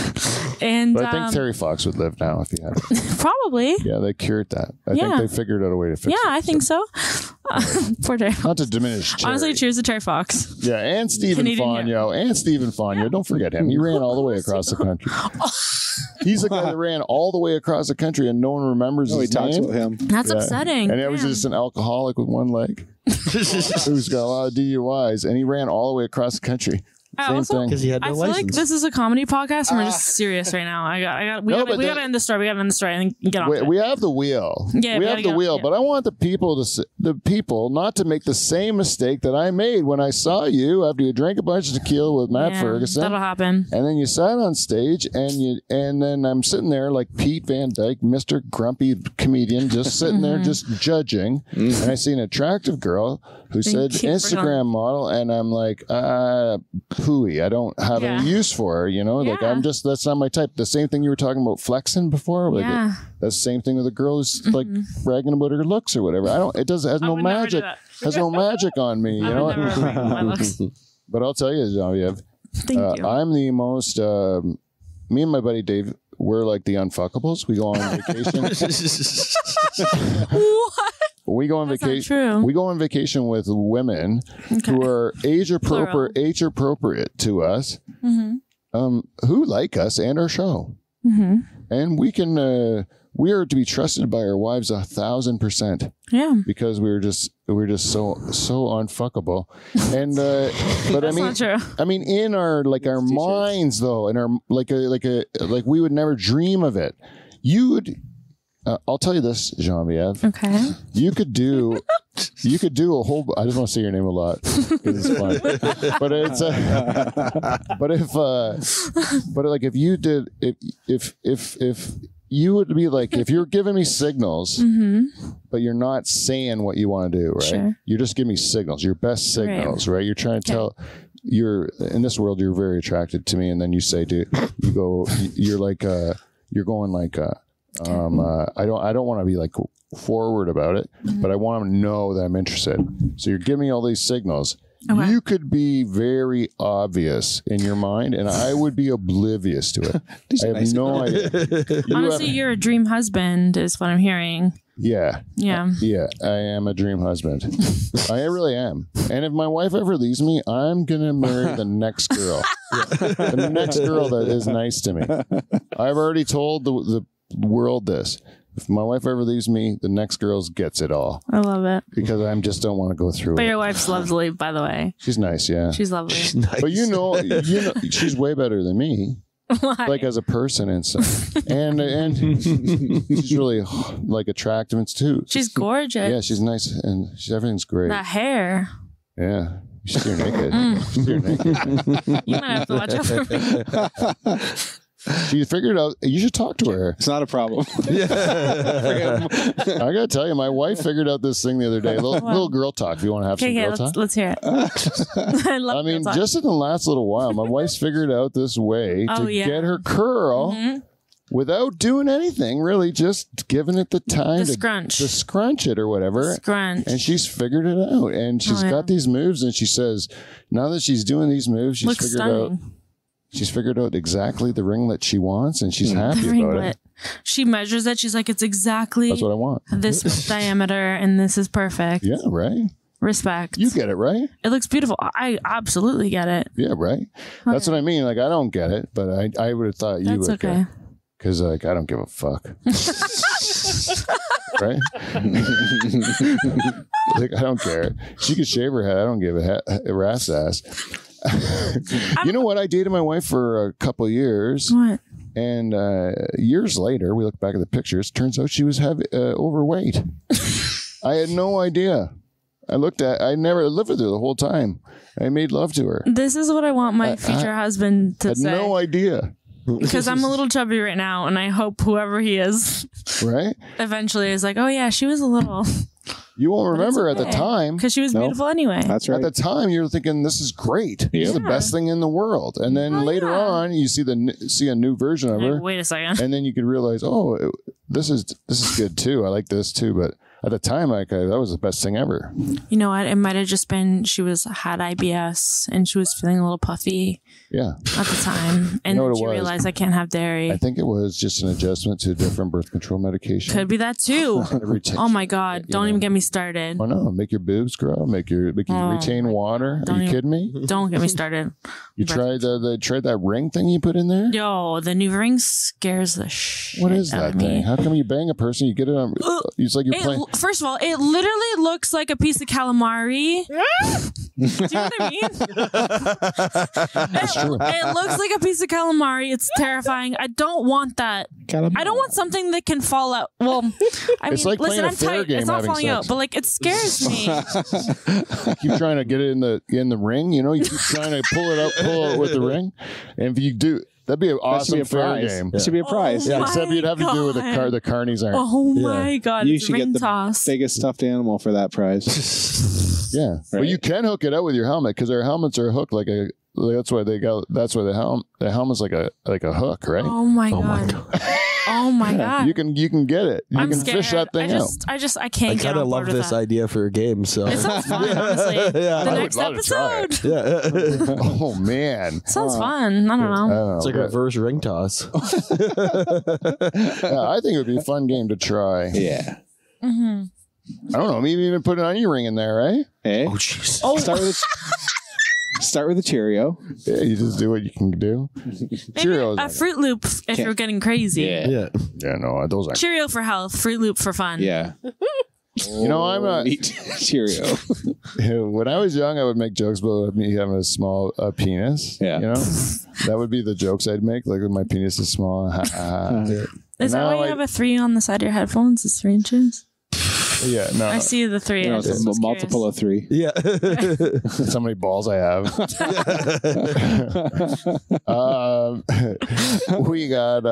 And but I think Terry Fox would live now if he had it. Probably. Yeah, they cured that. I think they figured out a way to fix it. Yeah, I think so. Poor Terry Fox. Not to diminish Terry. Honestly, cheers to Terry Fox. Yeah, and Stephen Fagno. Yeah. Don't forget him. He ran all the way across the country. He's the guy that ran all the way across the country and no one remembers his name. Talks about him. That's upsetting. And he was just an alcoholic with one leg who's got a lot of DUIs, and he ran all the way across the country. Same thing. Because he had no I feel license. like this is a comedy podcast and we're just serious right now. We gotta end the story. We gotta end the story and get on. We have the wheel. Yeah, we have the wheel. But I want the people not to make the same mistake that I made when I saw you after you drank a bunch of tequila with Matt Ferguson. That'll happen. And then you sat on stage, and then I'm sitting there like Pete Van Dyke, Mr. Grumpy comedian, just sitting there just judging. And I see an attractive girl who said Instagram model, and I'm like, hooey. I don't have any use for her, like that's not my type. The same thing you were talking about flexing before. Like that's the same thing with a girl who's like bragging about her looks or whatever. Has no magic. Has no magic on me, my looks. But I'll tell you, Genevieve, Thank you. I'm the most, me and my buddy Dave, we're like the unfuckables. We go on vacation. What? We go on vacation. True. We go on vacation with women who are age appropriate to us, who like us and our show, and we can we are to be trusted by our wives 1,000%. Yeah. Because we're just so unfuckable. And but I mean, not true. I mean, in our our minds though, in our like we would never dream of it. You would. I'll tell you this, Genevieve. Okay. You could do a whole. I just want to say your name a lot because it's fun. But it's. But like if you did, if you would be like, if you're giving me signals, but you're not saying what you want to do, right? Sure. You're just giving me signals, your best signals, right? You're trying to tell. You're in this world. You're very attracted to me, and then you say, "Dude, you go." You're like, you're going like. I don't want to be like forward about it, but I want them to know that I'm interested. So you're giving me all these signals. Okay. You could be very obvious in your mind, and I would be oblivious to it. I have no idea. Honestly, you're a dream husband, is what I'm hearing. Yeah. Yeah. Yeah, I am a dream husband. I really am. And if my wife ever leaves me, I'm going to marry the next girl. The next girl that is nice to me. I've already told the world this. If my wife ever leaves me, the next girl gets it all. I love it. Because I just don't want to go through But it. your wife's lovely, by the way. She's nice, yeah. She's lovely. She's nice. But you know, she's way better than me. Why? Like as a person and stuff. And she's really like attractive and too. She's gorgeous. Yeah, she's nice and everything's great. That hair. Yeah. You should see her naked. See her naked. You might have to watch out for me. She figured out. You should talk to her. It's not a problem. I gotta tell you, my wife figured out this thing the other day. Little girl talk. Do you want to have some girl talk? Let's hear it. I love I mean, girl talk. just in the last little while, my wife's figured out this way to get her curl without doing anything, really, just giving it the time The scrunch. to scrunch it or whatever. Scrunch. And she's figured it out. And she's got these moves, and she says, now that she's doing these moves, she's Looks figured stunning. out. She's figured out exactly the ring that she wants, and she's happy about it. She measures it. She's like, it's exactly That's what I want. this diameter, and this is perfect. Yeah, right? Respect. You get it, right? It looks beautiful. I absolutely get it. Yeah, right? That's what I mean. Like, I don't get it, but I would have thought you That's would okay. get it. Because, like, I don't give a fuck. Right? Like, I don't care. She could shave her head. I don't give a rat's ass. You know what? I dated my wife for a couple of years. What? And years later, we look back at the pictures. Turns out she was overweight. I had no idea. I never lived with her the whole time. I made love to her. This is what I want my future husband to Had say. no idea. Because I'm a little chubby right now, and I hope whoever he is Right? eventually is like, oh yeah, she was a little. You won't remember at the time. Because she was beautiful anyway. That's At right. the time, you're thinking this is great. This is the best thing in the world. And then later on, you see a new version of her, Wait a second. and then you could realize, oh, this is good too. I like this too. But at the time, that was the best thing ever. You know what? It might have just been she had IBS and she was feeling a little puffy Yeah, at the time, and know what then it she was? realized I can't have dairy. I think it was just an adjustment to a different birth control medication. Could be that too. Every Oh my God! Don't even get me started. Oh no! Make your boobs grow. Make you retain water. Are you kidding me? Don't get me started. You tried that ring thing you put in there? Yo, the new ring scares the shit What is out that of me. thing? How come you bang a person? You get it on. It's like you're playing. First of all, it literally looks like a piece of calamari. Do you know what I mean? That's true. It looks like a piece of calamari. It's terrifying. I don't want that. I don't want something that can fall out. Well, I mean, It's like listen, playing a I'm fair tight. game It's not having falling sex. out, but like it scares me. Keep trying to get it in the ring. You know, you keep trying to pull it with the ring, and if you do, that'd be an awesome fair game. It should be a prize. Oh, Except you'd have to do it with the carnies aren't. Oh my God! You It's should ring get the toss. biggest stuffed animal for that prize. Yeah, but you can hook it out with your helmet because our helmets are hooked like a. That's why the helmet's like a hook, right? Oh my God! Oh my God! You can get it. You I'm can scared. fish that thing out. I can't I get kind on of board love with this that. idea for a game. So It sounds fun, honestly. Yeah, The I next would love to try it. episode yeah. Oh man, sounds fun. I don't know. I don't know. It's like a reverse ring toss. Yeah, I think it would be a fun game to try. Yeah. I don't know. Maybe even put an onion ring in there, right? Hey. Oh jeez. Oh, Start with Start with a Cheerio. Yeah, you just do what you can do. Maybe Cheerios. a Fruit Loop if you're getting crazy. Yeah. Yeah, no, those aren't. Cheerio for health, Fruit Loop for fun. Yeah. You know, I'm not. Cheerio. When I was young, I would make jokes about me having a small penis. Yeah. You know, that would be the jokes I'd make. Like, when my penis is small. Is that why you have a 3 on the side of your headphones? It's 3 inches? Yeah, no. I see the 3. You know, I it's was a just multiple of 3. Yeah. That's how many balls I have. We got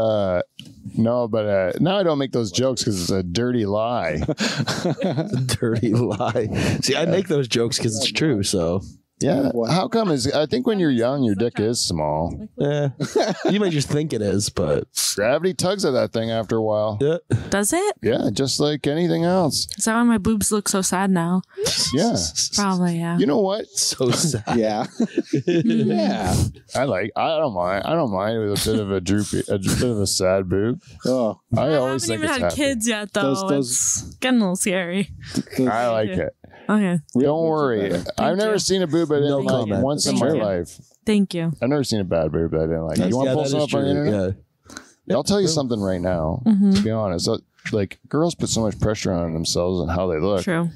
no, but now I don't make those jokes because it's a dirty lie. Dirty lie. See, I make those jokes because it's true. So Yeah. How come? I think when you're young, your dick is small. yeah, you might just think it is, but Gravity tugs at that thing after a while. yeah. Does it? Yeah, just like anything else. Is that why my boobs look so sad now? Yeah. Probably, yeah. You know what? So sad. Yeah. Yeah. I don't mind. I don't mind with a bit of a droopy, a bit of a sad boob. Oh, I I always haven't think even it's had happy. kids yet, though. Those- It's getting a little scary. I like it. Okay. Don't worry. I've never you. seen a boob I didn't No like comment. once in Thank my you. life. Thank you. I've never seen a bad boob that I didn't like. You want to pull that some is up on the true. internet? Yeah. I'll tell you something right now. Mm-hmm. To be honest, like girls put so much pressure on themselves and how they look. True.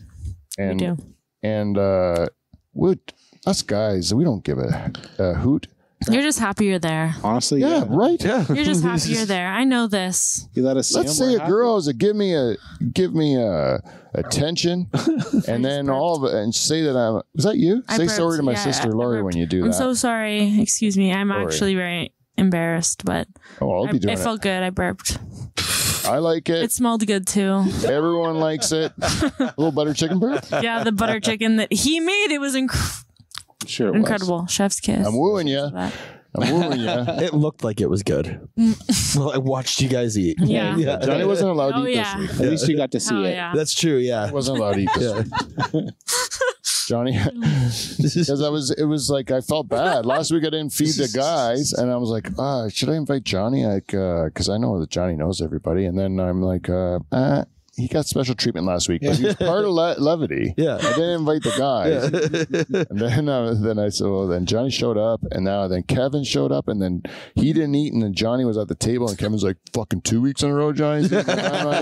And do. and us guys, we don't give a hoot. You're just happy you're there. honestly, Yeah, yeah. right. Yeah. You're just happy you're there. I know this. You let us see Let's them, say we're a girl is a give me a attention, and then all of it, and say that I'm. Was that you? I Say burped. sorry to my Yeah, sister I Lori burped. when you do I'm that. so sorry. Excuse me. I'm Sorry. actually very embarrassed, but Oh, I'll be doing I felt good. I burped. it. I like it. It smelled good too. Everyone likes it. A little butter chicken burp. Yeah, the butter chicken that he made, it was happy. Sure, it was. incredible. Chef's kiss. I'm wooing you. That. I'm wooing you. It looked like it was good. Well, I watched you guys eat. Yeah. Yeah. Johnny wasn't allowed to Oh, eat yeah. this week. At least you got to see Oh, it. yeah. That's true. Yeah. Wasn't allowed to eat this Yeah. week. Johnny, because it was like I felt bad last week. I didn't feed the guys, and I was like, should I invite Johnny? Like, because I know that Johnny knows everybody, and then I'm like, he got special treatment last week, but he was part of levity. Yeah. I didn't invite the guys, and then I said, well, then Johnny showed up, and then Kevin showed up, and then he didn't eat, and then Johnny was at the table, and Kevin's like, fucking 2 weeks in a row, Johnny's eating, and I'm not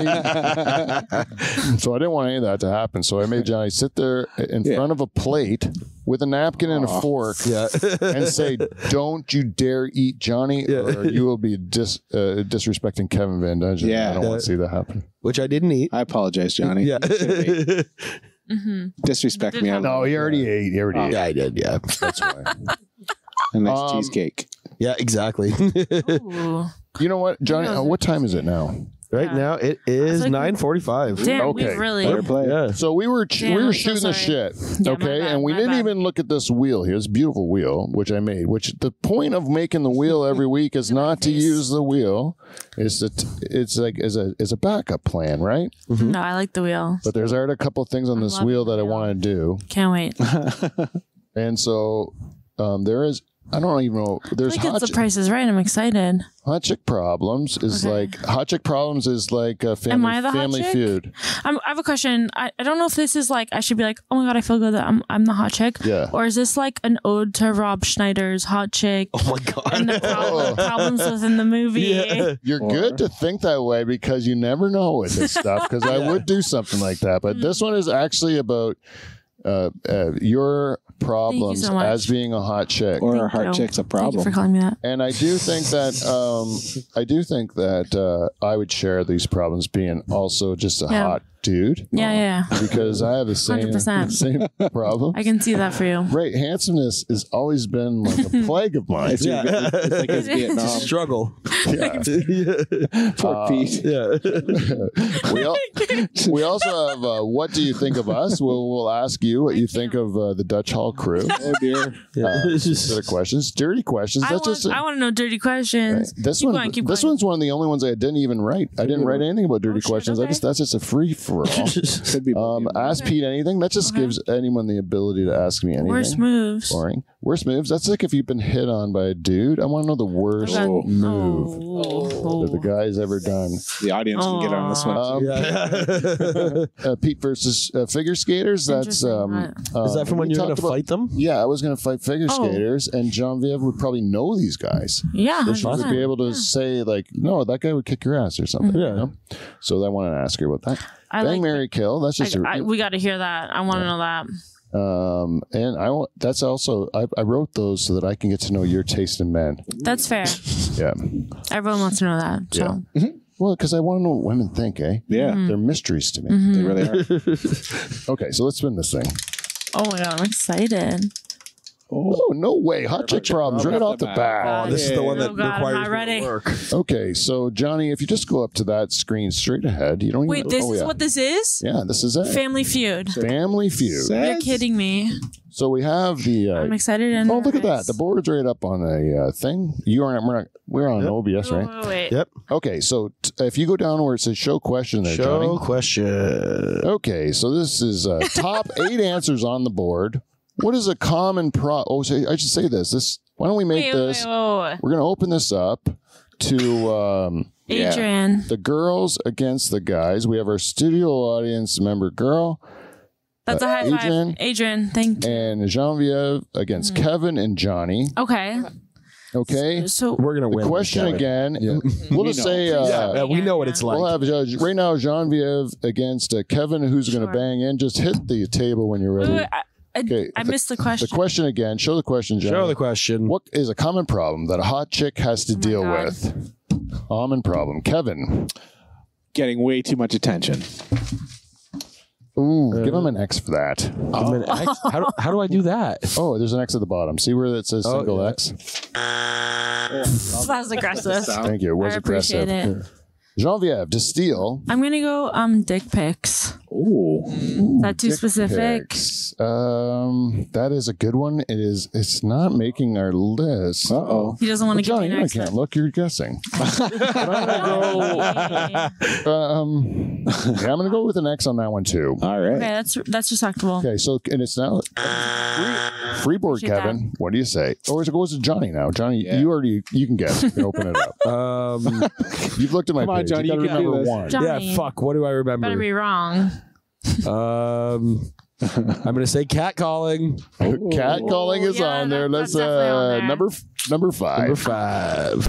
eating. So I didn't want any of that to happen. So I made Johnny sit there in front of a plate with a napkin and a fork Yeah. and say, don't you dare eat Johnny, or you will be disrespecting Kevin Van Dungen. Yeah. I don't want to see that happen. Which I didn't eat. I apologize, Johnny. Yeah. Disrespect me. No, he already ate. He already ate. Yeah, I did. Yeah. That's why. A nice cheesecake. Yeah, exactly. Ooh. You know what, Johnny? What time is it now? Right Yeah. now it is like we- 9:45. Damn, Okay. we've really. Better play. Yeah. So we were Damn, we were I'm so shooting the shit, sorry. Yeah, my okay, bad, and we my didn't bad. even look at this wheel here. This beautiful wheel, which I made. Which the point of making the wheel every week is not to face. use the wheel. It's like as a backup plan, right? No, I like the wheel. But there's already a couple things on this loving wheel that I the wheel. want to do, Can't wait. and so there is. I don't even know. There's I think it's the Price is Right. I'm excited. Hot Chick Problems is Okay. like Hot Chick Problems is like a Am I the hot family chick? feud. I have a question. I don't know if this is like I should be like, oh my god, I feel good that I'm the hot chick. Yeah. Or is this like an ode to Rob Schneider's hot chick Oh my god. and the problems within the movie? Yeah. You're good to think that way because you never know with this stuff. Because I would do something like that, but this one is actually about your problems so much. as being a hot chick. Or Thank a heart you. chick's a Thank you problem. for calling me that. And I do think that I would share these problems being also just a Yeah. hot dude. Yeah. Because I have the same 100%. same problem. I can see that for you. Right, handsomeness has always been like a plague of mine. It's, Yeah. it's like it's Vietnam. Struggle. Yeah. Poor Pete. Yeah. We also have what do you think of us? We'll ask you what you think of the Dutch Hall crew. Oh dear. Set of questions, dirty questions. I That's want to know dirty questions. this Keep one. going, keep This going. one's one of the only ones I didn't even write. I didn't write anything about dirty shit, questions. okay. That's just a free for all. Could be. Ask Pete anything. That just gives anyone the ability to ask me anything. Worst moves. Boring. Worst moves. That's like if you've been hit on by a dude. I want to know the worst move that the guy's ever done. The audience can get on this one. Pete versus figure skaters. That's Interesting. Is that from when we you're going talked to fight them? Yeah, I was going to fight figure Oh. skaters, and Genevieve would probably know these guys. Yeah, She would 100%. be able to say, like, no, that guy would kick your ass or something. Yeah. You know? So I wanted to ask her about that. I Bang, like- Mary, Kill. That's just we got to hear that. I want to know that. and that's also I wrote those so that I can get to know your taste in men. That's fair. Yeah. Everyone wants to know that. So. Yeah. Well, because I want to know what women think, eh? Yeah. They're mysteries to me. Mm-hmm. They really are. Okay, so let's spin this thing. Oh my god, I'm excited. Oh, no way. Hot chick problems right off the bat. Oh, this is the one that Oh, God, I'm requires not me to ready. work. Okay, so Johnny, if you just go up to that screen straight ahead, you don't Wait, even... this oh, is yeah. what this is? Yeah, this is it. Family Feud. Family Feud. You're kidding me. So we have the... I'm excited. And oh, look at that. nervous. The board's right up on a thing. We're on OBS, right? Wait. Yep. Okay, so if you go down where it says show question there, Show Johnny. question. Okay, so this is top 8 answers on the board. What is a common I should say this. Why don't we make this? Wait. We're going to open this up to Adrian. the girls against the guys. We have our studio audience member girl That's a high Adrian. five. Adrian, thank you. and Genevieve against Kevin and Johnny. Okay. Okay. So We're going to The win. question Kevin. again. We'll just say Yeah, we know what it's like. we'll have right now Genevieve against Kevin, who's going to Sure. bang in. Just hit the table when you're ready. Wait, Okay, I missed the question. The question again. Show the question, Johnny. Show the question. What is a common problem that a hot chick has to deal God. with? Common problem. Kevin. Getting way too much attention. Ooh, give him an X for that. Give me an X. How do I do that? Oh, there's an X at the bottom. See where it says single yeah. X? That was aggressive. Thank you. It was I appreciate aggressive. it. Genevieve, to steal. I'm gonna go dick pics. Ooh. Is that too specific? Picks. That is a good one. It's not making our list. Uh-oh. He doesn't want to give Johnny, me I an X. can't look. You're guessing. Okay, Yeah, I'm going to go with an X on that one too. All right. that's respectable. Okay, so and it's now freeboard, Appreciate Kevin. What do you say? Or it goes to Johnny now. Johnny, you can guess. You can open it up. You've looked at my Come on, page. Johnny, you got to you can do remember this. one. Johnny, Yeah, fuck. What do I remember? better be wrong. I'm going to say catcalling. Cat calling is yeah, on there. that's Let's definitely on there. number 5. Number 5.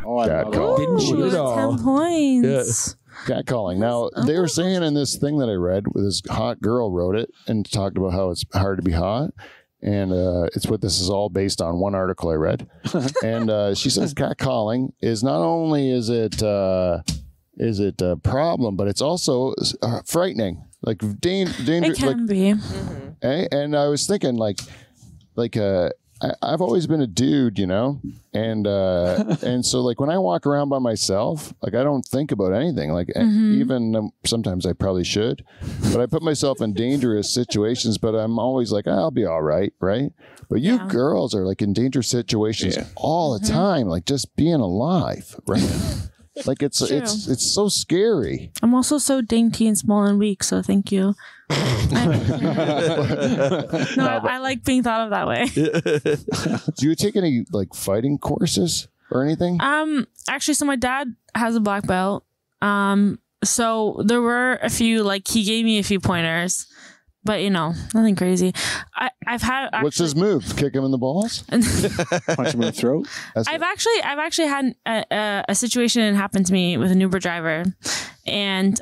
Oh, I Cat love call. it. Didn't you Ooh, know? 10 points. Cat calling. Now they were saying in this thing that I read, with this hot girl wrote it and talked about how it's hard to be hot. And it's what this is all based on. One article I read, and she says cat calling is not only is it a problem, but it's also frightening, like dangerous. It can be. And I was thinking I've always been a dude, you know, and so like when I walk around by myself, like I don't think about anything. Like even sometimes I probably should, but I put myself in dangerous situations. But I'm always like, I'll be all right, right? But you girls are like in dangerous situations all the time, like just being alive, right? Like it's so scary. I'm also so dainty and small and weak, so thank you. I like being thought of that way. Do you take any like fighting courses or anything? Actually, so my dad has a black belt. So there were a few, like he gave me a few pointers, but nothing crazy. I've had. What's his move? Kick him in the balls? Punch him in the throat. I've actually had a situation happen to me with an Uber driver, and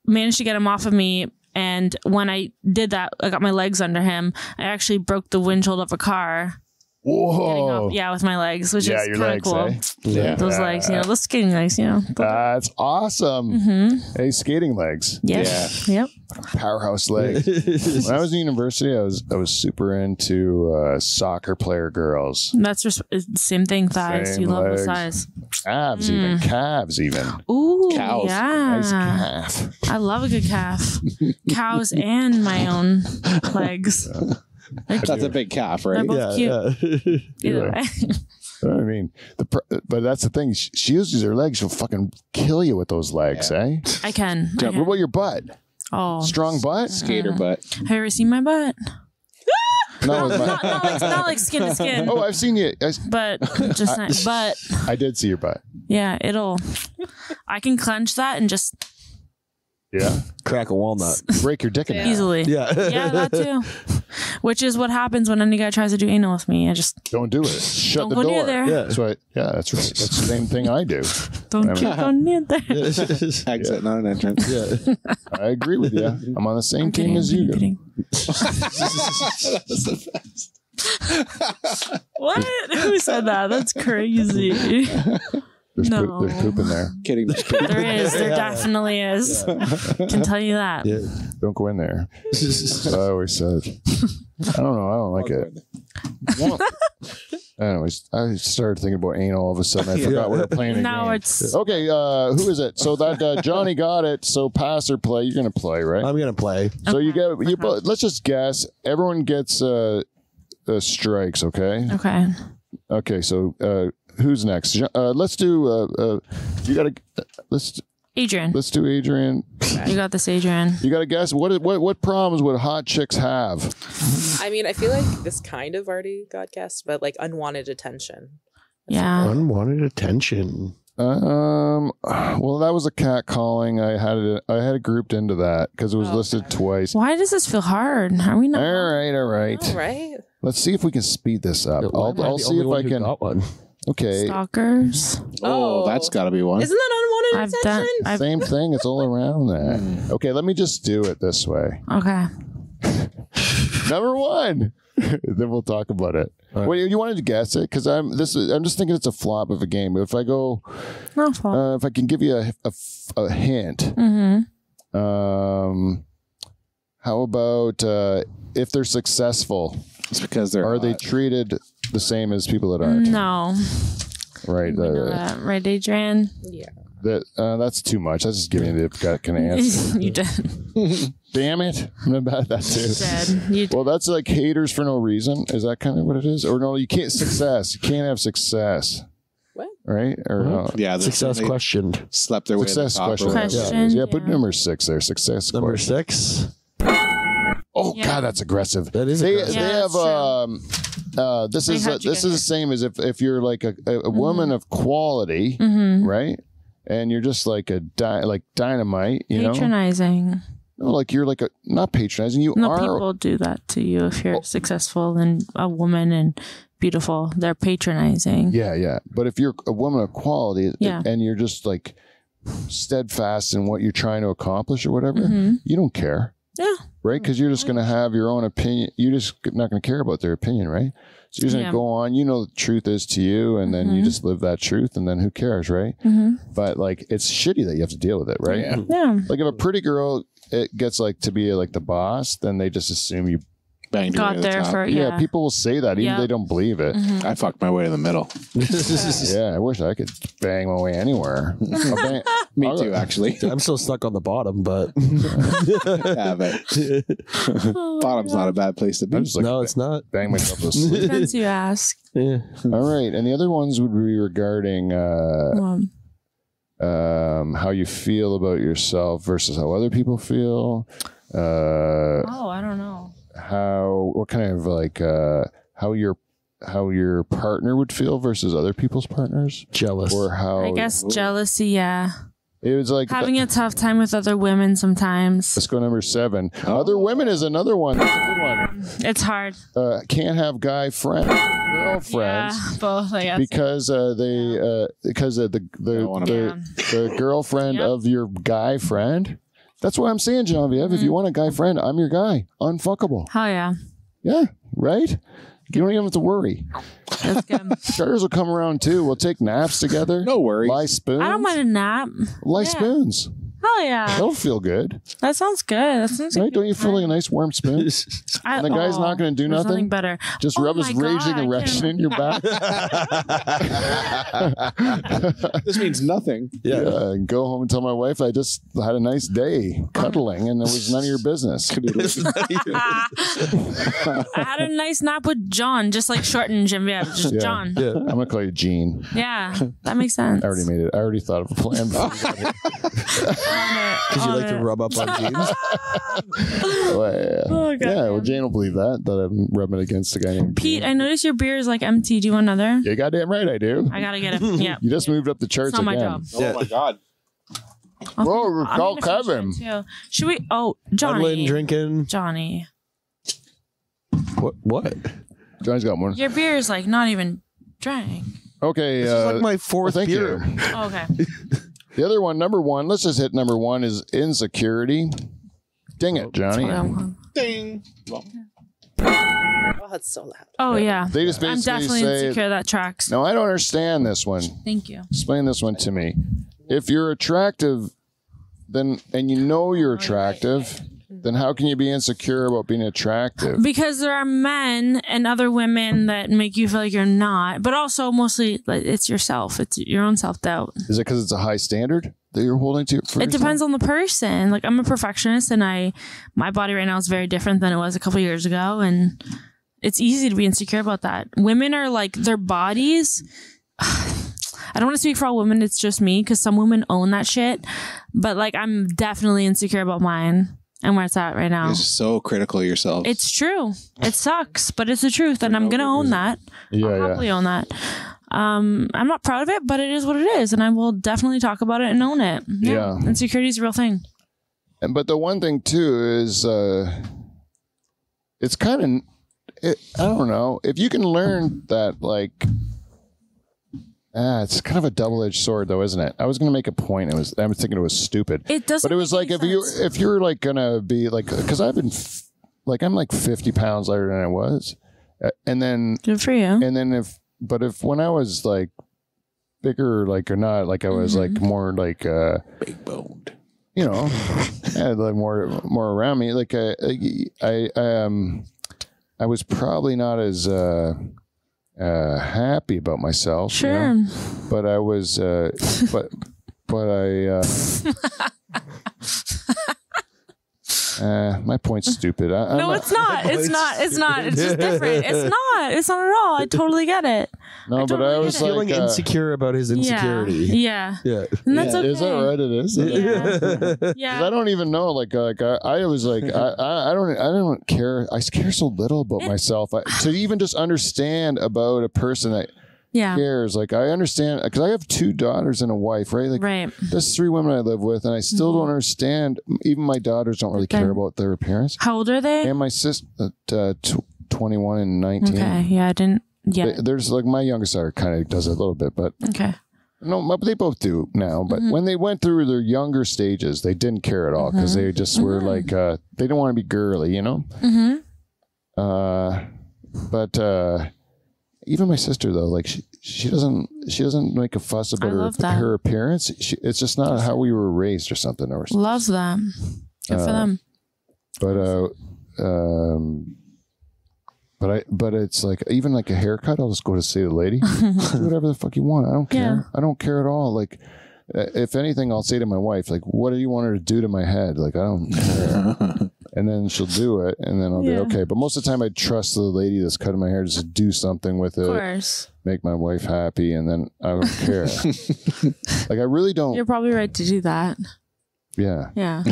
managed to get him off of me. And when I did that, I got my legs under him. I actually broke the windshield of a car. Whoa! With my legs, which is your kind of legs, cool. eh? Yeah. Those legs, those skating legs, That's awesome. Hey, skating legs, Yep. powerhouse legs. When I was in university, I was super into soccer player girls. That's just same thing. Thighs. Same You love legs. the thighs. Abs, even calves, even. Ooh, Cows. yeah. Nice calf. I love a good calf. Cows and my own legs. That's a big calf, They're right? both cute. Either way. I mean, but that's the thing. She uses her legs. She'll fucking kill you with those legs, eh? I can. What about your butt? Oh, Strong butt? Skater butt. have you ever seen my butt? No, with my- not like skin to skin, Oh, I've seen you. but just not. But I did see your butt. yeah, I can clench that and just Yeah. Crack a walnut. Break your dick in half. Easily. Yeah. Yeah, that too. Which is what happens when any guy tries to do anal with me. I just Don't do it. Shut don't the go door. near there. Yeah. That's right. Yeah, that's right. That's the same thing I do. Don't keep going near there. Exit, not an entrance. Yeah. I agree with you. I'm on the same I'm team kidding, as you. I'm kidding. That's the best. What? Who said that? That's crazy. There's, No. there's poop in there. Kidding. There is. There definitely is. Can tell you that. Yeah. Don't go in there. That's what I always said. I don't know. I don't like it. Well, anyways, I started thinking about anal all of a sudden. I forgot we were playing a Now game. it's Okay, who is it? So that Johnny got it. So pass or play. You're gonna play, right? I'm gonna play. So you get you. Let's just guess. Everyone gets strikes. Okay. okay. Okay. So who's next? Let's do. You gotta. Adrian, Let's do Adrian. you got this, Adrian. You gotta guess what problems would hot chicks have? I mean, I feel like this kind of already got guessed, but like unwanted attention. Yeah. Unwanted attention. Well, that was a cat calling. I had it grouped into that because it was listed twice. Why does this feel hard? Are we not? All right. All right. Let's see if we can speed this up. Why am I I'll the see only if one I who can. got one? Okay, Stalkers. Oh, that's got to be one. Isn't that unwanted I've done. attention? same thing. It's all around that. Okay, let me just do it this way. Okay. Number one. Then we'll talk about it. All right. Well, you wanted to guess it because I'm just thinking it's a flop of a game. If I go, No fault. if I can give you a hint. Mm-hmm. How about if they're successful? It's because they're Are they hot. treated the same as people that aren't? No. Right. We know that. Right, Adrian? Yeah. That's too much. That's just giving you the gut kind of answer. You did. Damn it. I'm about that too. Said. You did. Well, that's like haters for no reason. Is that kind of what it is? Or no, you can't success. You can't have success. What? Right? Or no? Yeah, they- Success they questioned. Slept their way to the Success top. question. or whatever. Question. Yeah, put Yeah. number 6 there. Success Number question. 6. Oh Yeah. God, that's aggressive. That is They aggressive. Yeah, have that's this They is had you this get is the same as if you're like a woman of quality, Mm-hmm. right? And you're just like like dynamite, you know? Patronizing. No, like you're like not patronizing. You No, are. people do that to you if you're successful and a woman and beautiful. They're patronizing. Yeah. But if you're a woman of quality, Yeah. and you're just like steadfast in what you're trying to accomplish or whatever, you don't care. Yeah. Right? Because you're just going to have your own opinion. You're just not going to care about their opinion, right? So you're just going Yeah. to go on. You know the truth is to you, and then you just live that truth, and then who cares, right? But like, it's shitty that you have to deal with it, right? Yeah. Like if a pretty girl it gets like to be like the boss, then they just assume you. Banged your way Got to the there top. for, Yeah, yeah. people will say that even Yeah. if they don't believe it. I fucked my way to the middle. Yeah, I wish I could bang my way anywhere. I'll bang- Me I'll- too, actually. I'm still stuck on the bottom, but Yeah, but bottom's not a bad place to be. I'm just like no, it's not. bang myself to sleep. Depends you ask. Yeah. All right, and the other ones would be regarding how you feel about yourself versus how other people feel. I don't know. What kind of like how your partner would feel versus other people's partners, Jealous. or how I guess jealousy, yeah. it was like. Having a tough time with other women sometimes. Let's go number 7. Other women is another one. That's a good one. It's hard. Can't have guy friends, girlfriends. Yeah, both, I guess. Because the girlfriend Yep. of your guy friend. That's what I'm saying, Genevieve. If you want a guy friend, I'm your guy. Unfuckable. Hell yeah. Yeah, right? You don't even have to worry. That's good. Shutters will come around too. We'll take naps together. No worries. Lie spoons. I don't mind a nap. Lie Yeah. spoons. Hell yeah. That'll feel good. That sounds good. That sounds Right? like Don't you feel like a nice warm spoon? And the guy's not going to do there's nothing? better. Just Oh rub his my raging God, I erection can't- in your back. This means nothing. Yeah, and go home and tell my wife I just had a nice day cuddling and it was none of your business. I had a nice nap with John, just like shorten Genevieve. Just Yeah. John. Yeah. I'm gonna call you Gene. Yeah, that makes sense. I already made it. I already thought of a plan. Because you like to rub up on jeans. Well, yeah. Oh, God. Yeah, well, Jane will believe that I'm rubbing against a guy named Pete, Gene. I noticed your beer is like empty. Do you want another? You're goddamn right I do. I gotta get it. Yeah. You just moved up the charts It's not my again. job. Oh my god. Whoa, I'm call gonna finish Kevin. mine, too. Should we? Oh, Cuddling, Johnny. drinking. Johnny, What? Johnny's got one. your beer is like not even drank. Okay. This is like my fourth thank beer. you. Oh, okay. The other one, number one. Let's just hit number one is insecurity. Ding it, Johnny. Ding. Oh, it's so loud. Oh yeah. They just I'm basically definitely say, insecure. That tracks. no, I don't understand this one. Thank you. Explain this one to me. If you're attractive, then and you know you're attractive, then how can you be insecure about being attractive? Because there are men and other women that make you feel like you're not, but also mostly like, it's yourself. It's your own self doubt. Is it because it's a high standard that you're holding to? For It yourself? depends on the person. Like I'm a perfectionist, and my body right now is very different than it was a couple years ago, and it's easy to be insecure about that. Women are like their bodies. I don't want to speak for all women. It's just me because some women own that shit, but like I'm definitely insecure about mine and where it's at right now. You're so critical of yourself. It's true. It sucks, but it's the truth, and I'm gonna own that. Yeah, I'll yeah. happily own that. I'm not proud of it, but it is what it is, and I will definitely talk about it and own it. Yeah. Insecurity is a real thing. But the one thing too is, it's kind of, I don't know, if you can learn that, like, it's kind of a double-edged sword, though, isn't it? I was going to make a point. I was thinking it was stupid. It doesn't. But it was make like any sense. if you're like gonna be like, because I've been like I'm like 50 pounds lighter than I was, and then Good for you. if when I was like bigger, like or not, like I was like more like big boned. you know, had like more around me. Like I was probably not as happy about myself. Sure. You know? But I was, but I. My point's stupid. I'm No, it's not. It's not. It's not. It's just different. It's not. It's not at all. I totally get it. No, but I was totally like Feeling insecure about his insecurity. Yeah. Yeah. And that's okay. Is that right? It is. Yeah. Yeah. I don't even know. Like I was like, I don't care. I care so little about myself. To even just understand about a person that Yeah. cares. Like I understand because I have 2 daughters and a wife, right? Like Right. there's 3 women I live with, and I still don't understand. Even my daughters don't really care about their appearance. How old are they? And my sister, 21 and 19. Okay. Yeah. I didn't. Yeah. There's like my youngest daughter kind of does it a little bit, but Okay. no, but they both do now. But when they went through their younger stages, they didn't care at all because they just were like they didn't want to be girly, you know. But even my sister though, like she doesn't make a fuss about love that. her appearance. It's just not how we were raised or something. Or Loves them. Good for them. But it's like even like a haircut, I'll just go to see the lady, do whatever the fuck you want. I don't care. I don't care at all. Like if anything, I'll say to my wife, like, what do you want her to do to my head? Like I don't care. And then she'll do it, and then I'll be okay. But most of the time, I trust the lady that's cutting my hair just to do something with it, Of course. make my wife happy, and then I don't care. Like I really don't. You're probably right to do that. Yeah. Yeah.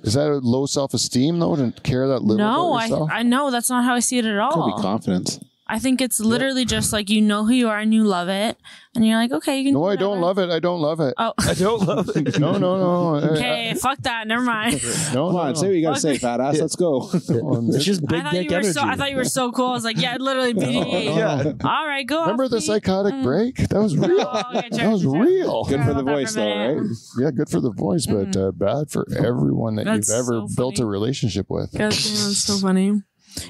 Is that a low self-esteem though to care that little No, about yourself? I know that's not how I see it at Could all. be confidence. I think it's literally just like you know who you are and you love it, and you're like, okay, you can. No, do I don't whatever. love it. I don't love it. Oh, I don't love it. No. okay, fuck that. Never mind. No, Come on, say what you gotta say, fat ass. Let's go. It's just I big thought dick you were energy. so. I thought you were so cool. I was like, yeah, literally BDE. Yeah. All right, go. Remember off, the Pete. psychotic break? That was real. Oh, okay, That was real. Good for the Forgot about that voice, for a though, minute. right? Yeah, good for the voice, but bad for everyone that That's you've ever so built a funny. relationship with. God damn, that's so funny.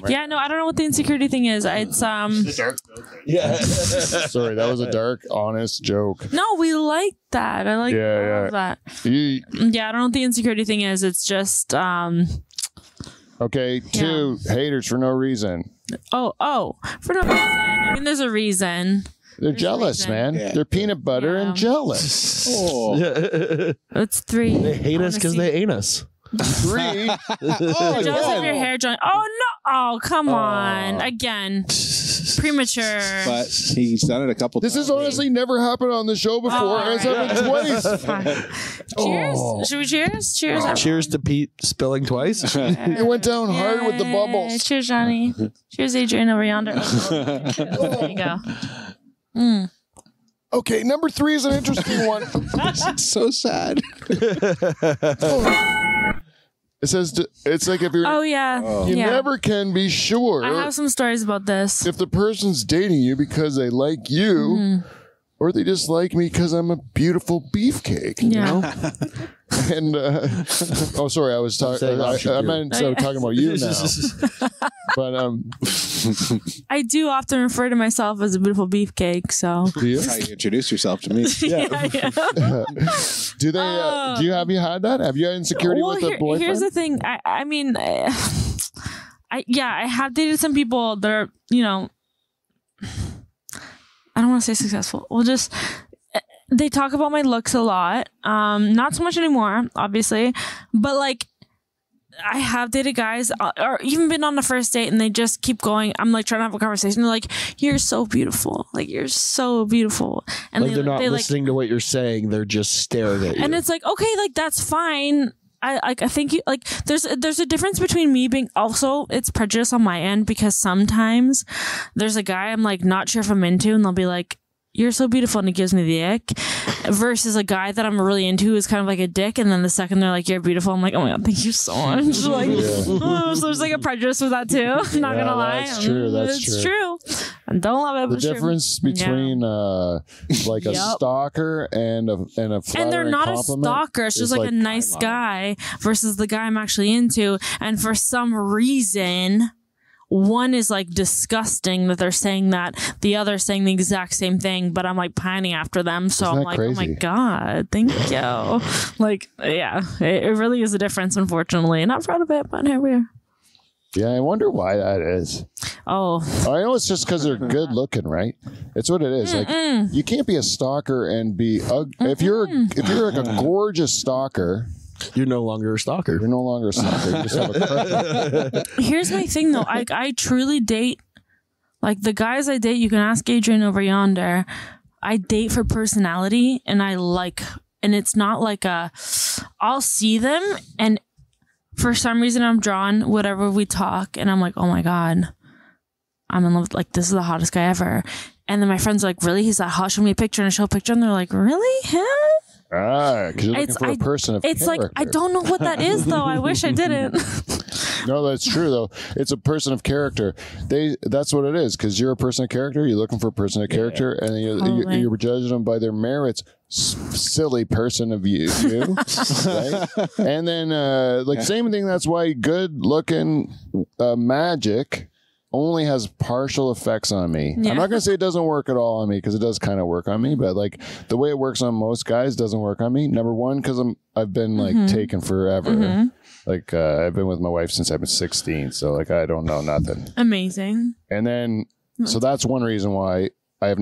Yeah, no, I don't know what the insecurity thing is. It's Yeah. Sorry, that was a dark, honest joke. no, we like that. I like Yeah, all of that. You- Yeah, I don't know what the insecurity thing is. It's just okay, 2 haters for no reason. for no reason. I mean, there's a reason. They're There's a jealous, reason. man. Yeah. They're peanut butter Yeah. and jealous. Oh. It's 3. They hate us because they ain't us. 3. Oh, Jealous yeah. of your hair, John. Oh no! Oh come on! Again, premature. But he's done it a couple This times. has honestly never happened on the show before. Oh, It's happened twice. Cheers! Oh. Should we cheers? Cheers! everyone. Cheers to Pete spilling twice. It went down hard with the Yay. bubbles. Cheers, Johnny. Cheers, Adrian over yonder. There you go. Okay, number 3 is an interesting one. So sad. It says it's like if you're. Oh yeah. You yeah. never can be sure I have some stories about this. if the person's dating you because they like you, or they just like me because I'm a beautiful beefcake. You Yeah. know? And oh, sorry, I was talking. I meant talking about you now. But I do often refer to myself as a beautiful beefcake. So do you? How you introduce yourself to me? yeah. Do they? Do you have had that? Have you had insecurity with a boyfriend? Here's the thing. I mean, I have dated some people that are, you know, I don't want to say successful. Well, just they talk about my looks a lot. Not so much anymore, obviously, but like I have dated guys or even been on the first date and they just keep going. I'm like trying to have a conversation. They're like, "You're so beautiful. Like you're so beautiful." And Like they're not listening to what you're saying. They're just staring at you. and it's like, okay, like that's fine. I think you like there's a difference between me being also it's prejudice on my end because sometimes there's a guy I'm like not sure if I'm into and they'll be like, "You're so beautiful," and it gives me the ick, versus a guy that I'm really into who's kind of like a dick, and then the second they're like, "You're beautiful," I'm like, "Oh my god, thank you so much." Like, so there's like a prejudice with that too. I'm not gonna lie, that's true. That's it's true. I don't love it. The but it's true. difference between like a stalker and a And they're flattering not a compliment stalker. It's is just like a nice guy versus the guy I'm actually into. And for some reason, one is like disgusting that they're saying that, the other saying the exact same thing, but I'm like pining after them. So Isn't I'm that like, crazy? oh my God, thank you. Like, yeah, it really is a difference, unfortunately. Not proud of it, but here we are. Yeah, I wonder why that is. Oh, I know it's just because they're good looking, right? It's what it is. Like you can't be a stalker and be if you're like a gorgeous stalker, you're no longer a stalker. you're no longer a stalker. You just have a crush. here's my thing though. I truly date, like the guys I date, you can ask Adrian over yonder. I date for personality and and it's not like I'll see them and for some reason I'm drawn whatever we talk and I'm like, oh my God, I'm in love with, like, this is the hottest guy ever. And then my friends are like, really? He's that hot? Show me a picture, and I show a picture and they're like, really? Him? Because you're looking for a person of It's character. like, I don't know what that is though. I wish I didn't. No, that's true though. It's a person of character. That's what it is. Because you're a person of character. You're looking for a person of character, and you're judging them by their merits. Silly person of you, right? And then like same thing. That's why good looking magic only has partial effects on me. Yeah. I'm not gonna say it doesn't work at all on me because it does kind of work on me, but like the way it works on most guys doesn't work on me. Number one, because I've been like taken forever. Like I've been with my wife since I've been 16, so like I don't know nothing. Amazing. And then so that's one reason why I have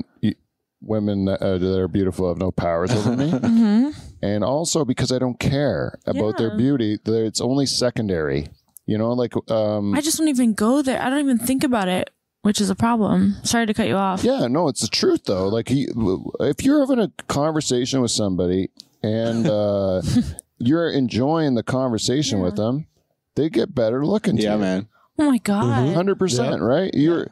women that are beautiful have no powers over me, and also because I don't care about their beauty. It's only secondary. You know, like I just don't even go there. I don't even think about it, which is a problem. Sorry to cut you off. Yeah, no, it's the truth though. Like if you're having a conversation with somebody and you're enjoying the conversation with them, they get better looking. Yeah, man. Oh my God. 100%, right? You're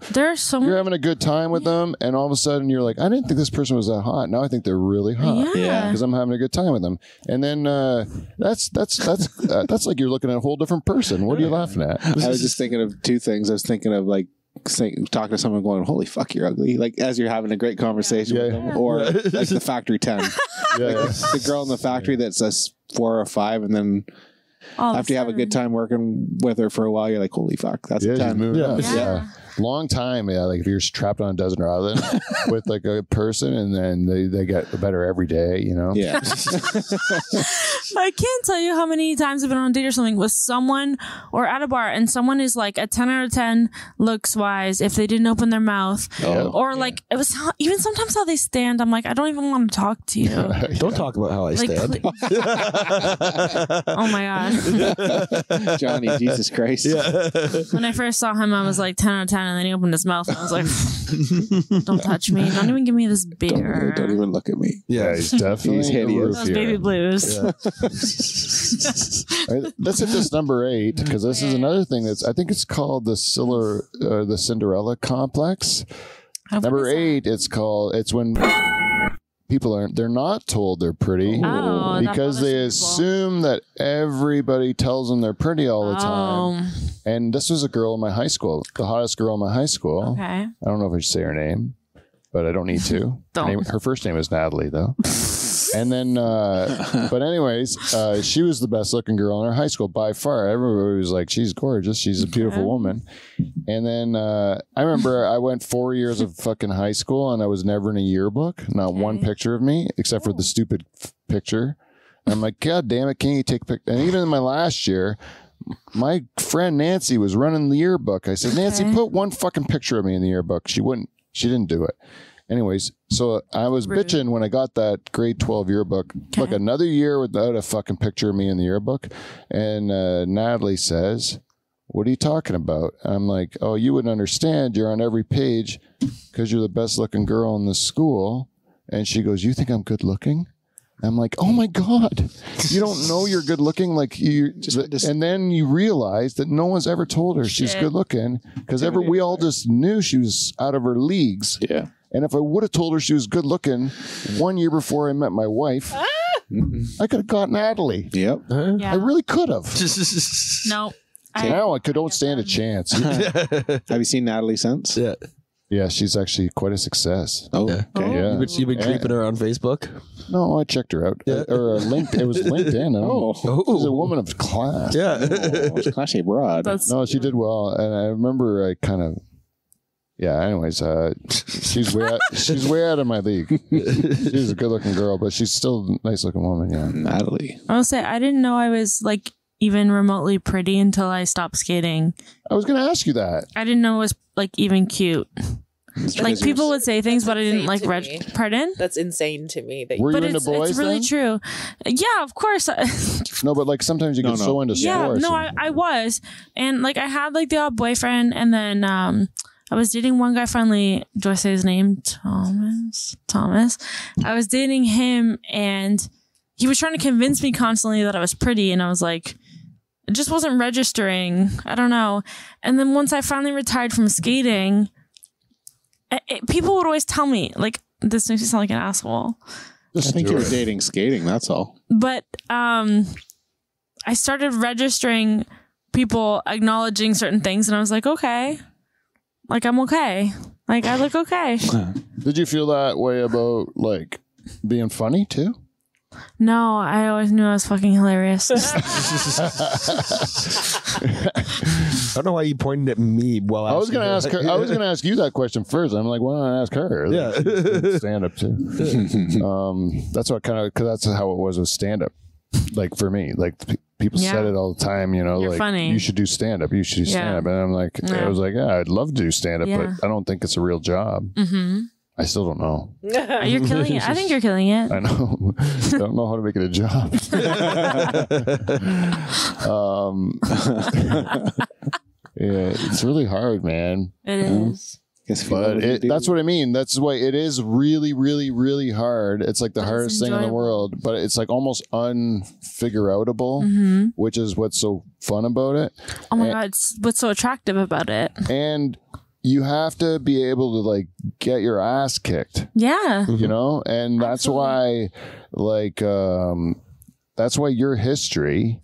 having a good time with them, and all of a sudden you're like, I didn't think this person was that hot. Now I think they're really hot. Yeah. Because I'm having a good time with them. And then that's like you're looking at a whole different person. What are you laughing at? I was just thinking of two things. I was thinking of like talking to someone going, holy fuck, you're ugly. Like as you're having a great conversation with them. Or like the Factory 10. The girl in the factory that says 4 or 5 and then after you have a good time working with her for a while, you're like, holy fuck, that's a 10. Yeah. Long time. Yeah. Like if you're trapped on a desert island with like a person and then they get better every day, you know? Yeah. I can't tell you how many times I've been on a date or something with someone or at a bar and someone is like a 10 out of 10 looks wise if they didn't open their mouth or like it was even sometimes how they stand. I'm like, I don't even want to talk to you. Don't talk about how I stand. Oh my God. Johnny, Jesus Christ. When I first saw him, I was like 10 out of 10 and then he opened his mouth and I was like, don't touch me. Don't even give me this beer. Don't even look at me. Yeah, he's definitely He's hideous. Those baby blues. Yeah. Let's hit this number 8 because this is another thing I think it's called the Cinderella complex. Number 8, it's when they're not told they're pretty Oh, that because bothers they people. assume that everybody tells them they're pretty all the time. And this was a girl in my high school, the hottest girl in my high school. Okay. I don't know if I should say her name, but I don't need to. Don't. Her first name is Natalie, though. And then, but anyways, she was the best looking girl in our high school by far. Everybody was like, she's gorgeous. She's a beautiful woman. And then I remember I went 4 years of fucking high school and I was never in a yearbook. Not one picture of me except for the stupid picture. And I'm like, God damn it. Can't you take a picture? And even in my last year, my friend Nancy was running the yearbook. I said, Nancy, put one fucking picture of me in the yearbook. She didn't do it. Anyways, so I was bitching when I got that grade 12 yearbook. Look, another year without a fucking picture of me in the yearbook. And Natalie says, what are you talking about? I'm like, oh, you wouldn't understand. You're on every page because you're the best looking girl in the school. And she goes, you think I'm good looking? I'm like, oh my God, you don't know you're good looking. Like and then you realize that no one's ever told her she's good looking because we all just knew she was out of her leagues. Yeah. And if I would have told her she was good looking 1 year before I met my wife, I could have got Natalie. Yep. I really could have. No. Now I don't stand a chance. Have you seen Natalie since? Yeah. Yeah, she's actually quite a success. Oh, okay. Yeah. You've been creeping her on Facebook? No, I checked her out. Or LinkedIn. It was LinkedIn. She's a woman of class. Yeah. She's classy broad. No, she did well. And I remember I kind of, anyways, she's way out of my league. She's a good looking girl, but she's still a nice looking woman. Yeah. Natalie. I will say, I didn't know I was like even remotely pretty until I stopped skating. I was going to ask you that. I didn't know it was like even cute. Like people would say things, but I didn't like pardon? That's insane to me. That Were you But into boys it's really then? true. Yeah, of course. No, but like sometimes you get so into Yeah, sports. no, I was. And like I had like the odd boyfriend, and then I was dating one guy friendly. Do I say his name? Thomas. I was dating him, and he was trying to convince me constantly that I was pretty, and I was like, it just wasn't registering. I don't know. And then once I finally retired from skating, people would always tell me, like, this makes me sound like an asshole. I think you were dating skating, that's all. But I started registering people acknowledging certain things, and I was like, okay. Like, I'm okay. Like, I look okay. Did you feel that way about like being funny too? No, I always knew I was fucking hilarious. I don't know why you pointed at me while I was going to ask her. I was going to ask you that question first. I'm like, why don't I ask her? Yeah. Stand up too. That's what because that's how it was with stand up. Like for me, like people said it all the time, you know, You're like funny. you should do stand up. You should do stand up. And I'm like, I was like, yeah, I'd love to do stand up, but I don't think it's a real job. Mm-hmm. I still don't know. You're killing it. I think you're killing it. I know. I don't know how to make it a job. Yeah, it's really hard, man. It is. But that's what I mean. That's why it is really, really, really hard. It's like the hardest thing in the world, but it's like almost unfigure-outable, which is what's so fun about it. Oh my God, it's what's so attractive about it. And you have to be able to like get your ass kicked. Yeah. You know? And that's why like that's why your history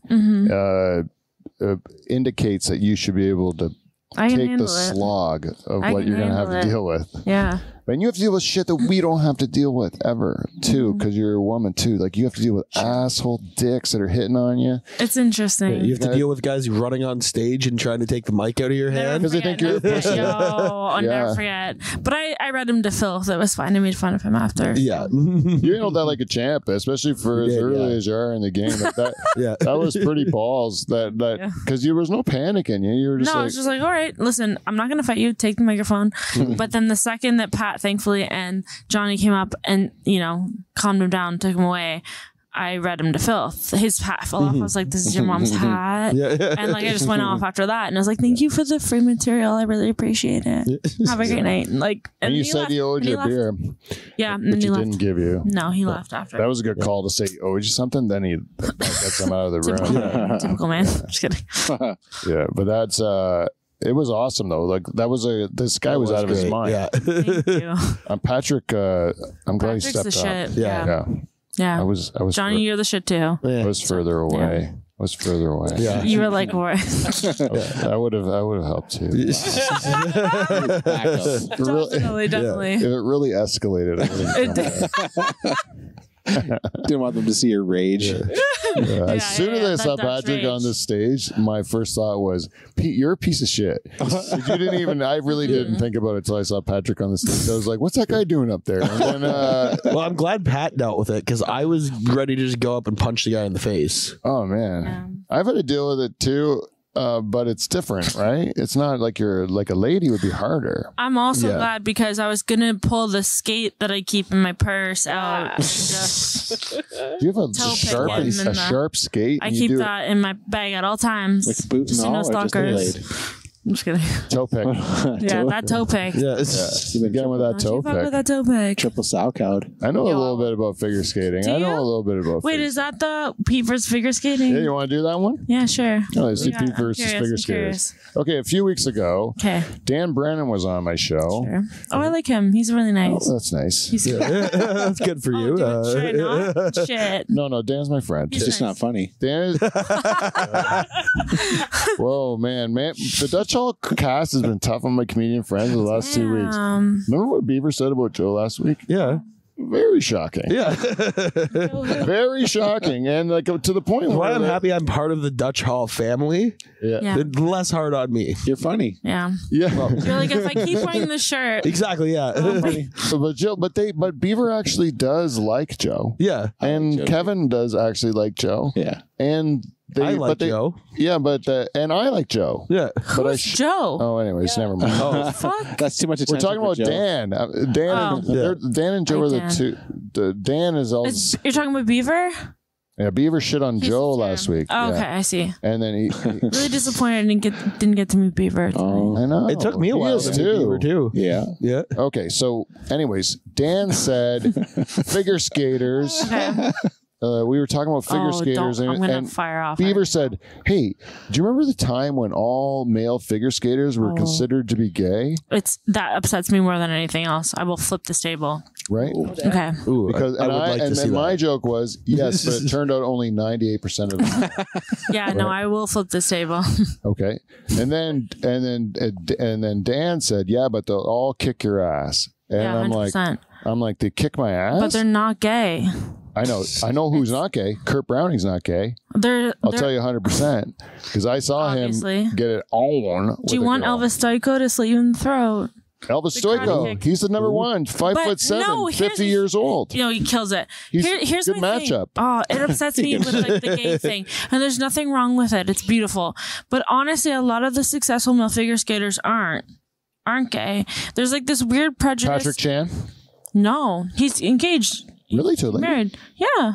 indicates that you should be able to take the slog of what you're going to have to deal with. Yeah. And you have to deal with shit that we don't have to deal with ever, too, because you're a woman, too. Like, you have to deal with asshole dicks that are hitting on you. It's interesting. You have to deal with guys running on stage and trying to take the mic out of your hand. Because they think you're a pussy. I'll never forget. But I read him to filth. It was fine. I made fun of him after. Yeah. You handled that like a champ, especially for as early as you are in the game. Like that, that was pretty balls. Because there was no panic in you. You were just I was just like, all right, listen, I'm not going to fight you. Take the microphone. But then the second that Pat, thankfully, and Johnny came up and, you know, calmed him down, took him away, I read him to filth. His hat fell off. I was like, this is your mom's hat. And like, I just went off after that. And I was like, thank you for the free material. I really appreciate it. Have a great night. And you said he owed you a beer. Yeah. And which he he didn't give you. No, he left after. That was a good call to say he owed you something. Then he gets him out of the room. Typical man. Just kidding. Yeah. But that's, it was awesome though. Like this guy was out of his great. mind. Yeah. Thank you. Patrick, I'm glad he Patrick's stepped the up. shit. Yeah. Yeah. I was Johnny, you're the shit too. I was further away. I was further away. Yeah. You were like, what? I would have helped too. Back up. Definitely. If it really escalated, I would've come back. Didn't want them to see your rage. As soon as I saw that does Patrick rage. on the stage, my first thought was, Pete, you're a piece of shit. You didn't even, I really didn't think about it until I saw Patrick on the stage. I was like, what's that guy doing up there? And then, Well, I'm glad Pat dealt with it because I was ready to just go up and punch the guy in the face. oh man, I've had to deal with it too. But it's different, right? It's not like you're like a lady would be harder. I'm also Yeah. glad because I was gonna pull the skate that I keep in my purse out. And just, Do you have a Toe sharp, picking and the- sharp skate? I and you keep do that in my bag at all times. With boot just and so all, no or just stalkers. delayed? I'm just kidding. toe pick? Yeah, that toe pick. Yeah. You've been Get him with that Don't toe you fuck with pick. that toe pick. triple sauerkraut. I know a Yo. little bit about figure skating. Do I know you? a little bit about. Wait, figure is that the Pete versus figure skating? Yeah, you want to do that one? Yeah, sure. Oh, let's do Yeah, Pete I'm versus curious, figure I'm skaters. curious. Okay, a few weeks ago, Okay. Dan Brennan was on my show. Sure. Oh, I like him. He's really nice. Oh, that's nice. He's That's good for you. Oh, dude, should I not? Shit. No, Dan's my friend. It's just not funny. Dan is. Whoa, man. The Dutch Hall cast has been tough on my comedian friends the last 2 weeks. Remember what Beaver said about Joe last week? Yeah. Very shocking. Yeah. Very shocking. And like to the point Why where I'm happy I'm part of the Dutch Hall family. Yeah. Yeah. It's less hard on me. You're funny. Yeah. Yeah. You're like, if I keep wearing this shirt, Exactly. Yeah. but Beaver actually does like Joe. Yeah. And Joe. Kevin does actually like Joe. Yeah. And I like Joe. Yeah, but and I like Joe. Yeah. But who's Joe? Oh, anyways, never mind. Oh. Fuck. That's too much attention. We're talking for about Joe. Dan. Dan and Joe Hi, are the Dan. two. Dan is all. You're talking about Beaver? Yeah, Beaver shit on He's Joe the last Jim. week. Oh, okay, Yeah. I see. And then he Really disappointed I didn't get to meet Beaver. Oh, I know. It took me a He while is to meet Beaver too. yeah. Yeah. Okay, so anyways, Dan said figure skaters. Okay. We were talking about figure skaters, I'm gonna and fire off. Beaver said, "Hey, do you remember the time when all male figure skaters were considered to be gay?" That upsets me more than anything else. I will flip this table. Right? Okay. Ooh, Because I would like to see my that. joke was yes, but it turned out only 98% of them. Yeah, no, I will flip this table. Okay, and then Dan said, "Yeah, but they'll all kick your ass." And Yeah, I'm 100%. like, they kick my ass. But they're not gay. I know who's not gay. Kurt Browning's not gay. I'll tell you 100% because I saw Obviously. him get it on. Do you want Elvis Stoiko to slit you in the throat? Elvis the karate Stoiko? kick? He's the number one, 5'7", no, here's 50 years old. You know, he kills it. Here's good my thing. matchup. Oh, it upsets me with like the gay thing. And there's nothing wrong with it. It's beautiful. But honestly, a lot of the successful male figure skaters aren't gay. There's like this weird prejudice. Patrick Chan, No, he's engaged. really totally. Married. Yeah.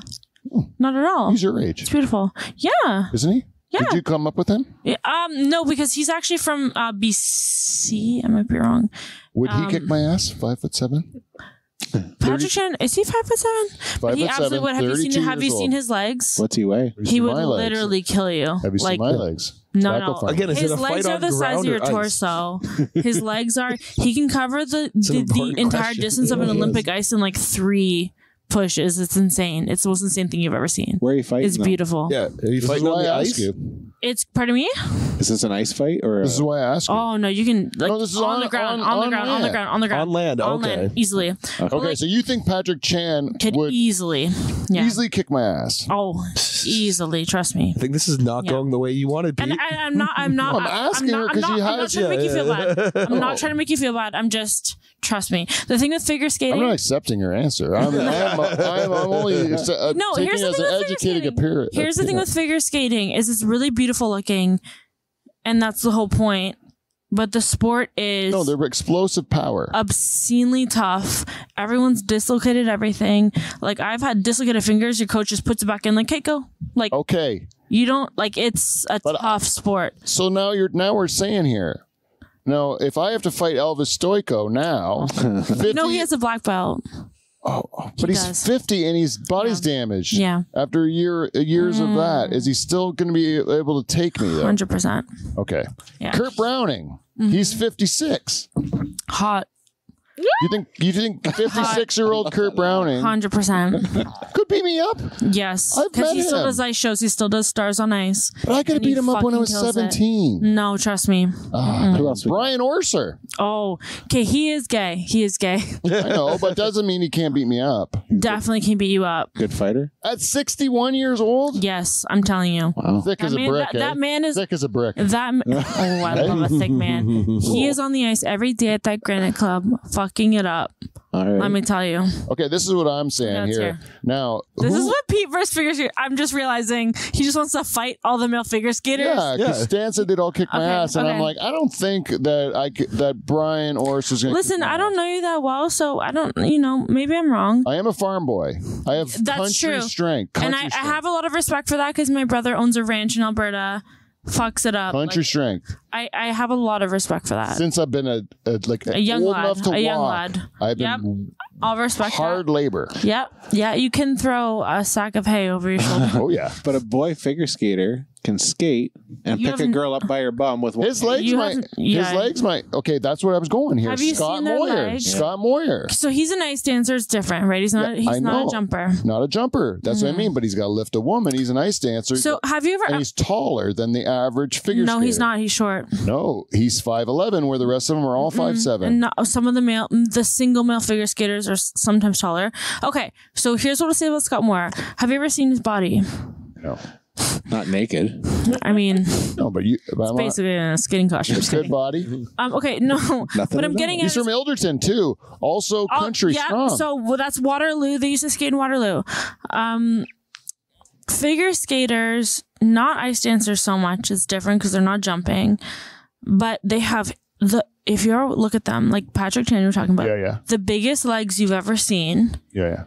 Not at all. He's your age, It's beautiful. Yeah. isn't he? Yeah. Did you come up with him? Yeah, no, because he's actually from BC. I might be wrong. Would he kick my ass? 5'7"? Patrick Chan, is he 5'7"? But he 5'7", absolutely would. Have you 32 Have you years seen old. his legs? What's he weigh? Have you He seen would my legs? literally kill you. Have you seen like, my legs? No, Tackle no. front. Again, is His it a legs fight are on the size of ground or your ice? torso. His legs are. He can cover the important entire question. distance of an Olympic ice in like 3 pushes. It's insane. It's the most insane thing you've ever seen. Where are you fighting? It's them? beautiful. Yeah. Are you This is fighting on why the I ice? ask you. It's pardon me. Is this an ice fight or? This is why I ask you. Oh no, you can like No, this is on on- the ground, on- on the on ground, on the land. ground, on the ground, On land, okay. easily. Okay, so you think Patrick Chan Could would easily, yeah. easily kick my ass? Oh, easily. Trust me. I think this is not Yeah. going the way you wanted, Pete. And I'm not. I'm asking her 'cause I'm you not had- trying to make you feel bad. I'm Oh. not trying to make you feel bad. I'm just trust me. The thing with figure skating. I'm not accepting your answer. I'm only no, taking here's it the as thing an with figure educated skating. appearance. Here's the thing with figure skating is it's really beautiful looking, and that's the whole point. But the sport is No, they're explosive power. obscenely tough. Everyone's dislocated everything. Like I've had dislocated fingers. Your coach just puts it back in. Like, okay, go. Like Okay, you don't like. It's a But- tough sport. so now we're saying here. Now, if I have to fight Elvis Stoiko now, 50, No, he has a black belt. But he's 50 and his body's damaged. Yeah. After years of that, is he still going to be able to take me though? 100%. Okay. Yeah. Kurt Browning. He's 56. Hot. You think 56-year-old Kurt Browning 100%. could beat me up? Yes. I've Because met he still him. does ice shows. He still does Stars on Ice. But I could have And he beat him up when I was fucking kills it. 17. No, trust me. Who else? Brian Orser. Oh, okay. He is gay. He is gay. I know, but doesn't mean he can't beat me up. Definitely can beat you up. Good fighter. At 61 years old? Yes, I'm telling you. Wow. Thick as a brick, that man is thick as a brick. Oh, I love a thick man. He is on the ice every day at that Granite Club, fucking it up. All right. Let me tell you. Okay, this is what I'm saying Let's here. hear. Now, This is what Pete versus figure skater. I'm just realizing he just wants to fight all the male figure skaters. yeah, because Stan said they'd all kick my Okay, ass, and I'm okay. like, I don't think that Brian Orser's going to Listen, I don't know you that well, so I don't, maybe I'm wrong. I am a farm boy. I have That's country true. strength. And Country I strength. have a lot of respect for that because my brother owns a ranch in Alberta. Fucks it up. country Like, strength. I have a lot of respect for that. Since I've been a young old lad, enough to a young walk, lad. I've Yep. been I'll respect hard that. labor. Yep. Yeah, you can throw a sack of hay over your shoulder. Oh yeah, But a boy figure skater can skate and You pick a haven't- girl up by her bum with one. his legs You might. haven't- His yeah. legs might. Okay, that's where I was going here. Have you Scott seen their Moyer. legs? Scott Moyer. So he's an ice dancer. It's different, right? He's not. Yeah, I he's not know. a jumper. Not a jumper. That's what I mean. But he's got to lift a woman. He's an ice dancer. So have you and ever? he's taller than the average figure No, skater. he's not. He's short. No, he's 5'11", where the rest of them are all 5'7". And not, some of the single male figure skaters are sometimes taller. Okay, so here's what I'll say about Scott Moore. Have you ever seen his body? No, Not naked. I mean, no, but I'm basically in a skating costume. Just good kidding. body. Okay, no. Nothing What at I'm getting all. at He's from Ilderton too. Also country yeah, strong. so that's Waterloo. They used to skate in Waterloo. Figure skaters, not ice dancers so much. It's different because they're not jumping, but they have if you ever look at them, like Patrick Chan, you're talking about, yeah. the biggest legs you've ever seen. Yeah.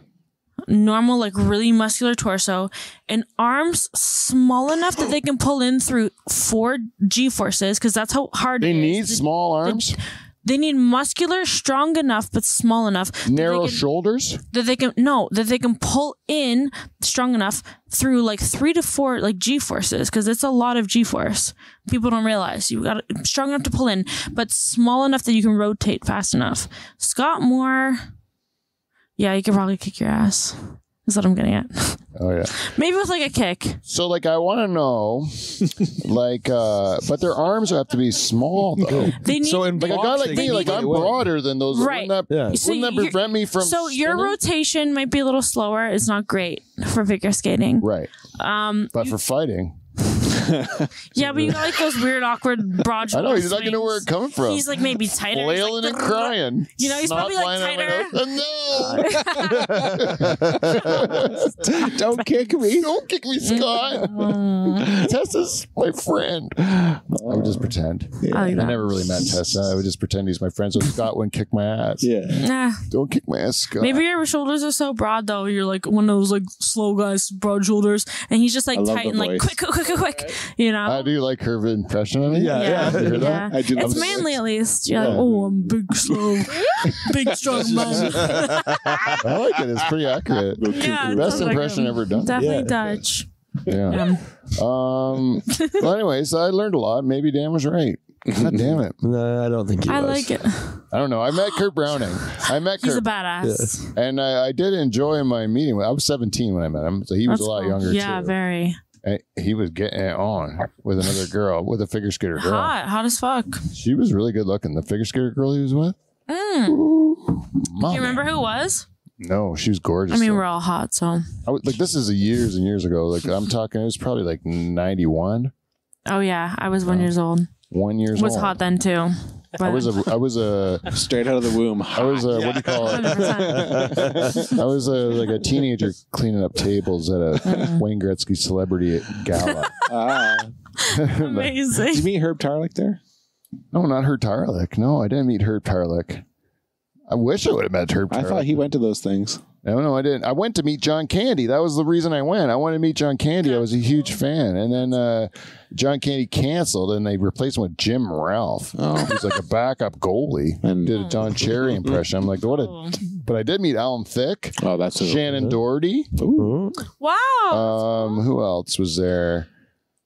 Normal, like really muscular torso, and arms small enough that they can pull in through 4 G forces because that's how hard They it is. need small arms, They need muscular, strong enough, but small enough. narrow shoulders. That they can pull in strong enough through like 3 to 4 like G forces because it's a lot of G force. People don't realize you got strong enough to pull in, but small enough that you can rotate fast enough. Scott Moore, yeah, he could probably kick your ass. Is what I'm getting at. Oh yeah. Maybe with like a kick. So like I want to know, but their arms have to be small though. They need. So in Like a guy like me, like I'm broader than those. Right. Wouldn't that, Yeah. So wouldn't that you're- prevent me from? so your spinning? rotation might be a little slower. It's not great for figure skating. Right. But for fighting, Yeah, but you got like those weird, awkward broad I know shoulder he's not gonna know where it's swings. coming from. He's like maybe tighter. He's flailing like, and crying. You know, he's Snot probably, like, flying out my nose. Don't kick me. Don't kick me, Scott. Tessa's my friend. I would just pretend. I like I that. never really met Tessa. I would just pretend he's my friend so Scott wouldn't kick my ass. Yeah. Nah. Don't kick my ass, Scott. Maybe your shoulders are so broad though. You're like one of those like slow guys, broad shoulders, and he's just like I love tight the and like voice. quick. You know? I do like her impression of me. yeah. You hear that? I do love It's the manly voice. at least. You're like, Yeah. oh, I'm big, slow, big, strong man. I like it. It's pretty accurate. Yeah, it Best sounds like impression him. ever done. Definitely Dutch. Yeah. Well, anyways, I learned a lot. Maybe Dan was right. God damn it. No, I don't think he I was. like it. I don't know. I met Kurt Browning. He's a badass. and I did enjoy my meeting. I was 17 when I met him, so he was That's a lot cool. younger Yeah, too. very And he was getting it on with another girl, with a figure skater girl. hot as fuck. She was really good looking. The figure skater girl he was with. Do you remember who it was? No, she was gorgeous. I mean, though. we're all hot, so. like this is years and years ago. Like I'm talking, it was probably like 91. Oh yeah, I was 1 year old. 1 year Was old. hot then too. I was a Straight out of the womb. what do you call it? 100%. I was like a teenager cleaning up tables at a Wayne Gretzky celebrity gala. Amazing. Did you meet Herb Tarlick there? No, not Herb Tarlick. No, I didn't meet Herb Tarlick. I wish I would have met Herb Tarlick. I thought he went to those things. No, I didn't. I went to meet John Candy. That was the reason I went. I wanted to meet John Candy. I was a huge fan. And then John Candy canceled, and they replaced him with Jim Ralph. Oh. He's like a backup goalie. And- Did a John Cherry impression. I'm like, what a But I did meet Alan Thicke. Oh, that's Shannon Doherty. Ooh. Wow. Who else was there?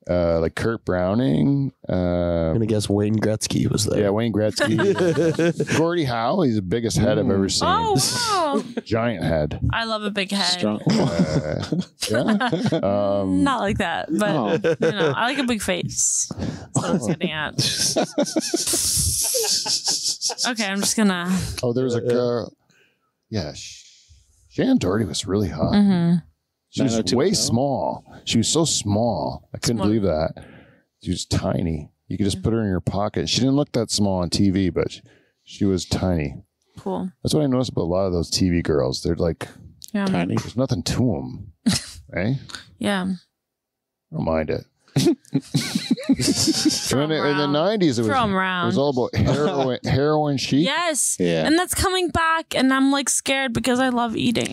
Like Kurt Browning. I'm gonna guess Wayne Gretzky was there. Yeah, Wayne Gretzky. Gordie Howe. He's the biggest head I've ever seen. Oh, wow. Giant head. I love a big head. Strong. Yeah. Not like that, but you know, I like a big face. That's what I was getting at. Okay, I'm just gonna. Oh, there was a girl. Yeah, Shannon Doherty was really hot. Mm-hmm. She was 90210? way small. She was so small. I couldn't believe that. She was tiny. You could just put her in your pocket. She didn't look that small on TV, but she was tiny. Cool. That's what I noticed about a lot of those TV girls. They're like, Yeah. Tiny. there's nothing to them. Eh? Yeah. I don't mind it. In the 90s, it was all about heroin chic. Yes. Yeah. And that's coming back, and I'm like scared because I love eating.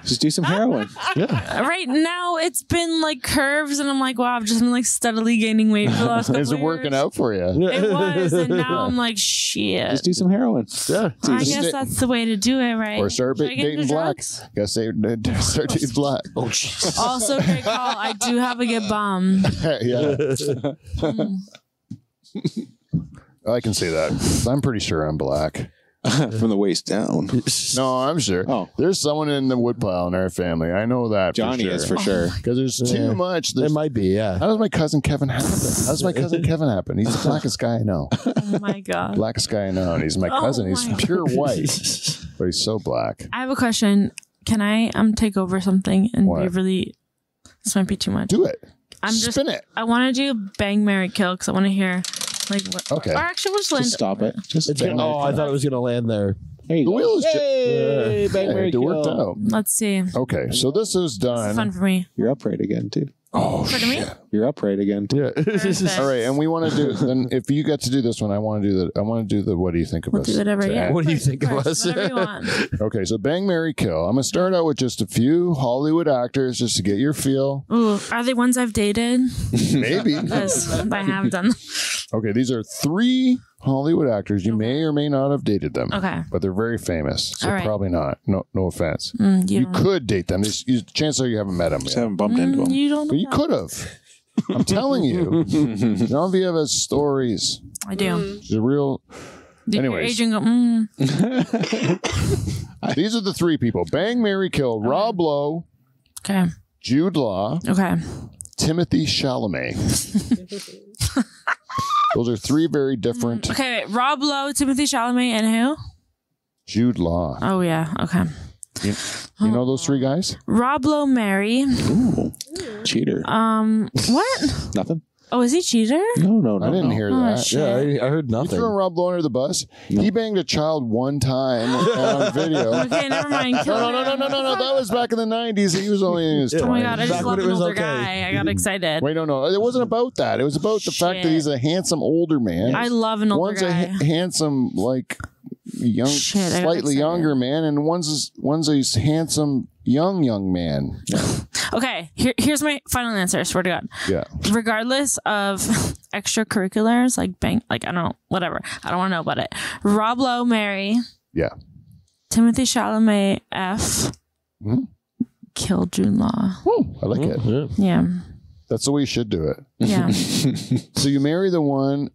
Just do some heroin. Right now, it's been like curves, and I'm like, wow, I've just been like steadily gaining weight for the last couple Is it of working years. out for you? It was, and now I'm like, shit. Just do some heroin. Yeah. I guess that's the way to do it, right? Or start Should I get dating into black. drugs? Gotta start dating black. Oh, jeez. Also, great call. I do have a good bum. Yeah. I can say that. I'm pretty sure I'm black. From the waist down. No, I'm sure. Oh. There's someone in the woodpile in our family. I know that. Johnny is for sure. Because there's too much. It There's, might be, yeah. how does my cousin Kevin happen? How does my cousin Kevin happen? He's the blackest guy I know. Oh my god. Blackest guy I know. And he's my cousin. He's my pure white. But he's so black. I have a question. Can I take over something and What? be really? This might be too much. Do it. I'm just. Spin it. I want to do bang, marry, kill because I want to hear like what. Okay. Or actually, we'll just land. Just stop it. Just It's gonna, I thought it was gonna land there. There you The go. wheel is Hey, bang, Yeah, Mary, it worked kill. out. Let's see. It's Okay, so this is done. fun for me. You're upright again too. Oh, Pardon me? shit. You're upright again too. Yeah. Perfect. All right, and we want to do. Then, if you get to do this one, I want to do the. I want to do the. What do you think of We'll us? do whatever. to Yeah. add? What do you Of think of course, us? Whatever you want. Okay, so bang, marry, kill. I'm gonna start out with just a few Hollywood actors, just to get your feel. Ooh, are they ones I've dated? Maybe. Yes, I have done. Okay, these are 3 Hollywood actors. You may or may not have dated them. Okay. But they're very famous, so All right. probably not. No offense. You You don't. could date them. Chances are you haven't met them Just yet. haven't bumped into him. You don't. But you could have. I'm telling you. Genevieve has stories. I do. She's a real. Did your Anyways. agent go? These are the 3 people: bang, marry, kill. Rob Lowe, Okay. Jude Law, Okay. Timothy Chalamet. Those are 3 very different. Okay. Wait. Rob Lowe, Timothy Chalamet, and who? Jude Law. Oh yeah. Okay. You know those 3 guys? Rob Lowe, Mary. Ooh. Cheater. What? Nothing? Oh, is he cheater? No. I didn't hear Oh, that. shit. Yeah, I heard You nothing. throwing Rob Lowe under the bus? He banged a child one time on video. Okay, never mind. Kill No. him. That was back in the 90s. He was only in his 20s. Oh my god, I just Back love when an it was older okay. guy. I got excited. Wait, no. It wasn't about that. It was about the fact that Shit. he's a handsome older man. I love an older One's a guy. handsome, like young, Shit, I got slightly excited. younger man, and one's a handsome young man. Okay, here's my final answer. Swear to God. Yeah. Regardless of extracurriculars, like bang, like I don't know, whatever. I don't want to know about it. Rob Lowe, Mary. Yeah. Timothy Chalamet, F. Mhm. Kill Jude Law. I like it. Yeah. Yeah, That's the way you should do it. yeah. So you marry the one.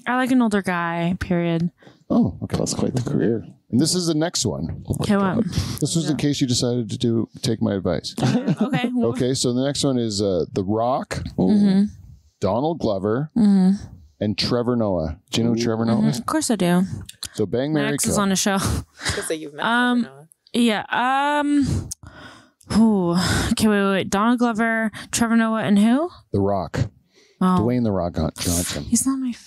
I like an older guy. Period. Oh, okay. That's quite the career. And this is the next one. Okay, what? This was in case you decided to take my advice. Okay. Okay, so the next one is The Rock, Mm-hmm. Donald Glover, and Trevor Noah. Do you know who Trevor Noah is? Of course I do. So bang, marry, Max is kill. on a show. Because that you've met Trevor Noah. Yeah. Ooh. Okay. Wait. Donald Glover, Trevor Noah, and who? The Rock. Oh, Dwayne The Rock Johnson. he's not my favorite.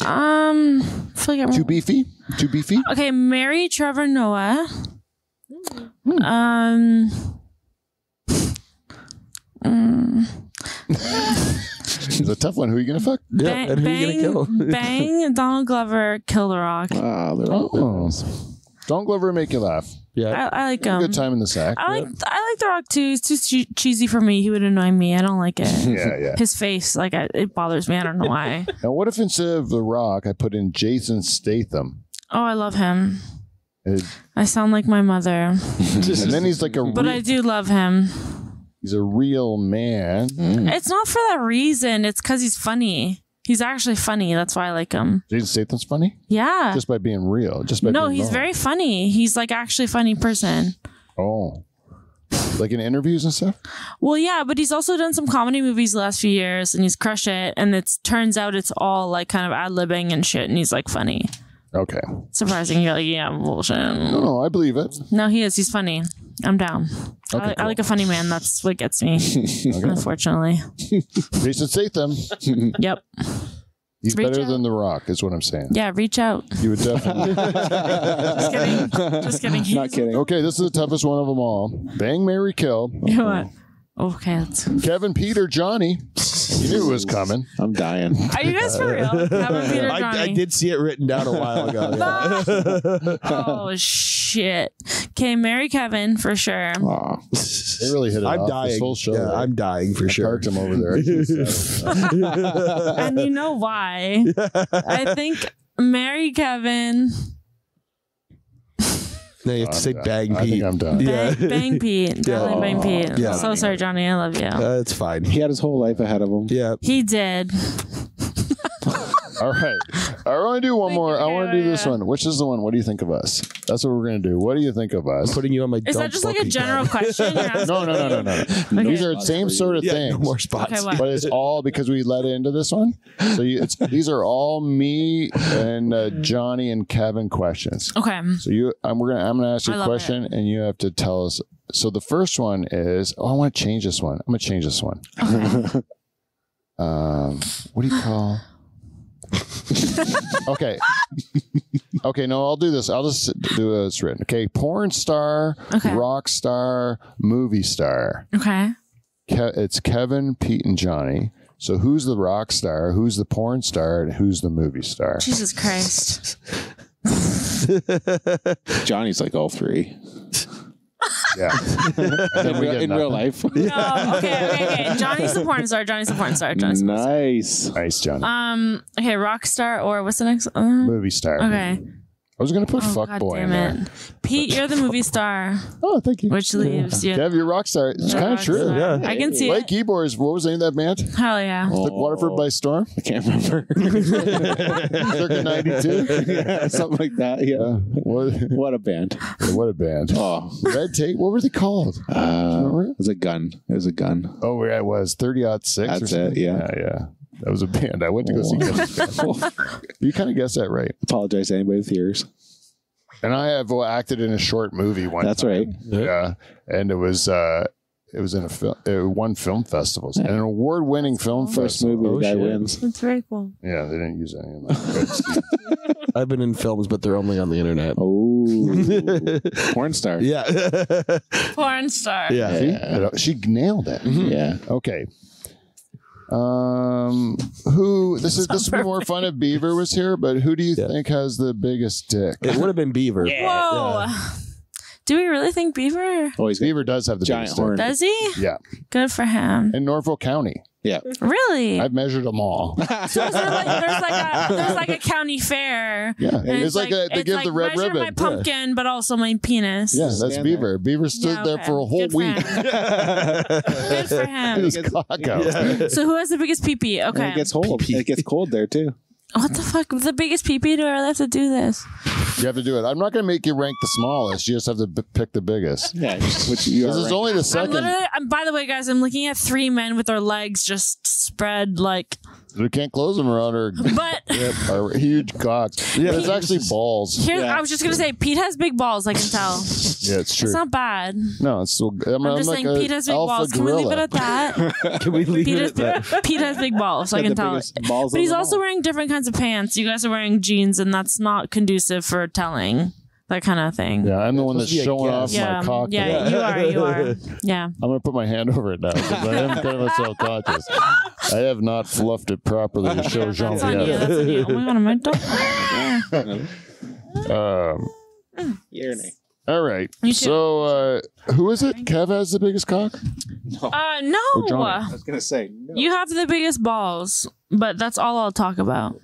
I feel like Too beefy? Too beefy? Okay, marry Trevor Noah. It's a tough one. Who are you going to fuck? Yeah, and who are you gonna kill? bang Donald Glover, kill The Rock. Ah, they're all Oh. Donald Glover make you laugh. Yeah. I like Have a him. good time in the sack. I like The Rock too. He's too cheesy for me. He would annoy me. I don't like it. Yeah. His face, like it bothers me. I don't know why. Now, what if instead of The Rock, I put in Jason Statham? Oh, I love him. I sound like my mother. And then he's like But I do love him. he's a real man. It's not for that reason. It's because he's funny. He's actually funny. That's why I like him. Jason Statham's funny? Yeah. Just by being real. Just by No, being he's normal. very funny. He's like actually a funny person. Oh. Like in interviews and stuff? Well, yeah, but he's also done some comedy movies the last few years and he's crushed it. And it turns out it's all like kind of ad-libbing and shit. And he's like funny. Okay. Surprising. You're like, yeah, bullshit. No, I believe it. No, he is. He's funny. I'm down. Okay, I like a funny man. That's what gets me, unfortunately. Jason Statham. Yep. He's Reach better out. than The Rock, is what I'm saying. Yeah, reach out. You would definitely. Just kidding. Just kidding. Not kidding. Okay, this is the toughest one of them all. Bang, marry, kill. You know what? Okay. Let's... Kevin, Peter, Johnny. You knew it was coming. I'm dying. Are you guys for real? Kevin, Peter, Johnny. I did see it written down a while ago. Yeah. Oh shit. Okay, marry Kevin for sure. Aw. They really hit it I'm off dying. this whole show. Yeah, right? I'm dying for I sure. parked him over there. And you know why? I think marry Kevin. No, you have to say bang I think Pete. I'm done. Yeah. Bang Pete. Definitely bang Pete. Yeah. So sorry, Johnny. I love you. It's fine. He had his whole life ahead of him. Yeah. He did. All right. I want to do one Thank more. you, I want to do this yeah. one. Which is the one? What do you think of us? That's what we're going to do. What do you think of us? Putting you on my Is that just like a general question? You're asking? No. These are the same sort of Yeah, things. no more spots. Okay, what? But it's all because we led into this one. So these are all me and Johnny and Kevin questions. Okay. So I'm gonna ask you I a love question, and you have to tell us. So the first one is, I want to change this one. I'm gonna change this one. What do you call? Okay. Okay. No, I'll do this. I'll just do it as written. Okay. Porn star, Okay. rock star, movie star. Okay. It's Kevin, Pete, and Johnny. So who's the rock star? Who's the porn star? And who's the movie star? Jesus Christ. Johnny's like all three. Yeah. And then we get In real nothing. life. No. Okay. Johnny's the porn star. Johnny's the porn star. Johnny's the porn star. Nice. Nice, Johnny. Okay, rock star or what's the next? Movie star. Okay. I was gonna put Oh, fuck God boy in damn there. it. Pete, you're the movie star, Oh, thank you. which leaves you. Kev, you're rock star. It's the kind of rock true. star. Yeah. I can see Blake it. Keyboards. What was the name of that band? Hell yeah. Took Waterford by Storm. I can't remember. Circa 92. Yeah, something like that. Yeah. What a band. What a band. Oh. Red Tape. What were they called? It was a gun. It was a gun. Oh, yeah, it was 30-06 or That's something. it, yeah. Yeah. That was a band. I went to go see them. You kind of guessed that right. Apologize to anybody with ears. And I have acted in a short movie one That's time. right. Yeah. And it was in a film. It won film festivals. And an award-winning film First festival. movie, Oh, the guy shit. wins. That's very cool. Yeah, they didn't use any of that. I've been in films, but they're only on the internet. Oh, porn star. Yeah. Porn star. Yeah. See? She nailed it. Yeah. Okay. Who this would be more fun if Beaver was here, but who do you think has the biggest dick? It would have been Beaver. Whoa. Do we really think Beaver? Oh, he's got Beaver does have the giant biggest horn. Does he? dick. Yeah. Good for him. In Norfolk County. Yeah. Really? I've measured them all. So is there there's like a county fair. Yeah. And It's like they it's give like the red measure ribbon. my pumpkin, but also my penis. Yeah, that's Stand Beaver. Beaver stood Yeah, there okay. for a whole Good for week. him. Good for him. His cock out. So who has the biggest pee-pee? And Okay. it gets cold. It gets cold there too. What the fuck? The biggest pee-pee? Do I really have to do this? You have to do it. I'm not going to make you rank the smallest. You just have to pick the biggest. Yeah. Which you This are is right. only the I'm second. literally, by the way, guys, I'm looking at three men with their legs just spread like, We can't close them around but our huge cocks. Yeah, it's actually balls. here, Yeah. I was just going to say, Pete has big balls, I can tell. Yeah, it's true. It's not bad. No, it's so. I'm I'm just like saying a Pete has big alpha balls. Can we leave it gorilla. at that? Can we leave Pete it has, at that? Pete has big balls, I Got can the tell. biggest balls But of he's them also all. wearing different kinds of pants. You guys are wearing jeans, and that's not conducive for telling that kind of thing. Yeah, I'm the one that's supposed to be a showing off guess. Yeah, my cock. yeah, today. you are. Yeah. I'm gonna put my hand over it now because I am kind of self-conscious. I have not fluffed it properly to show Jean That's on you. Pierre. That's on you. Oh my god, am I done? Your name. All right. You too. So, who is it? Kev has the biggest cock. No. Johnny. I was gonna say no. You have the biggest balls, but that's all I'll talk about.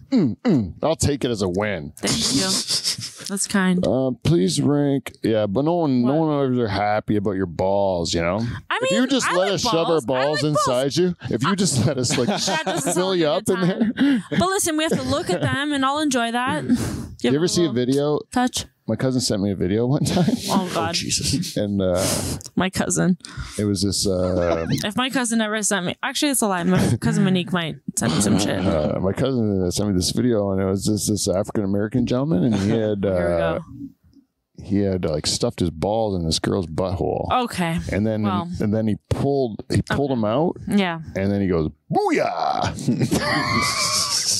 I'll take it as a win. Thank you. That's kind. Please rank. Yeah, but no one ever happy about your balls, you know? I if mean, you just I let like us shove our balls. I balls like inside you, if you just let us like fill you up in there. But listen, we have to look at them, and I'll enjoy that. You ever see a video? Touch. My cousin sent me a video one time. Oh God, Jesus. And my cousin. it was this. If my cousin ever sent me, actually, it's a lie. My cousin Monique might send me some shit. My cousin sent me this video, and it was this African American gentleman, and he had Here we go. like stuffed his balls in this girl's butthole. Okay. And then he pulled him out, Yeah. and then he goes booyah.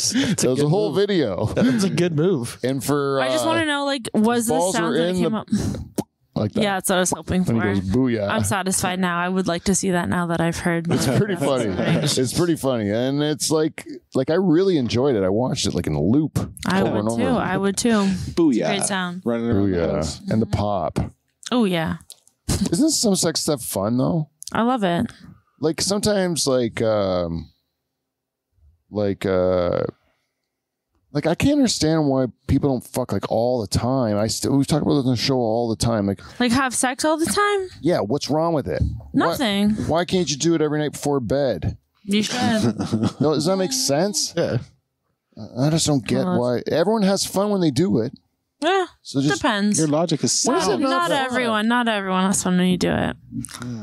That was a whole video. That's a good move. And for I just want to know, like, was this balls sound were that in came the- up? like that. Yeah, that's what I was hoping for. When he goes booyah. I'm satisfied now. I would like to see that now that I've heard. It's pretty funny. It's pretty funny, and it's like I really enjoyed it. I watched it like in a loop. I over and would too. over. I would too. Booyah. Great sound. Running around the house. Booyah. And the pop. Oh yeah, Isn't some sex stuff fun though? I love it. Like sometimes like I can't understand why people don't fuck like all the time. We talk about this on the show all the time. Like have sex all the time? Yeah, what's wrong with it? Nothing. Why can't you do it every night before bed? You should. No, does that make sense? Yeah. I just don't get why everyone has fun when they do it. Yeah, So just depends. Your logic is What is sound. it Not fun? everyone. Not everyone has fun when you do it.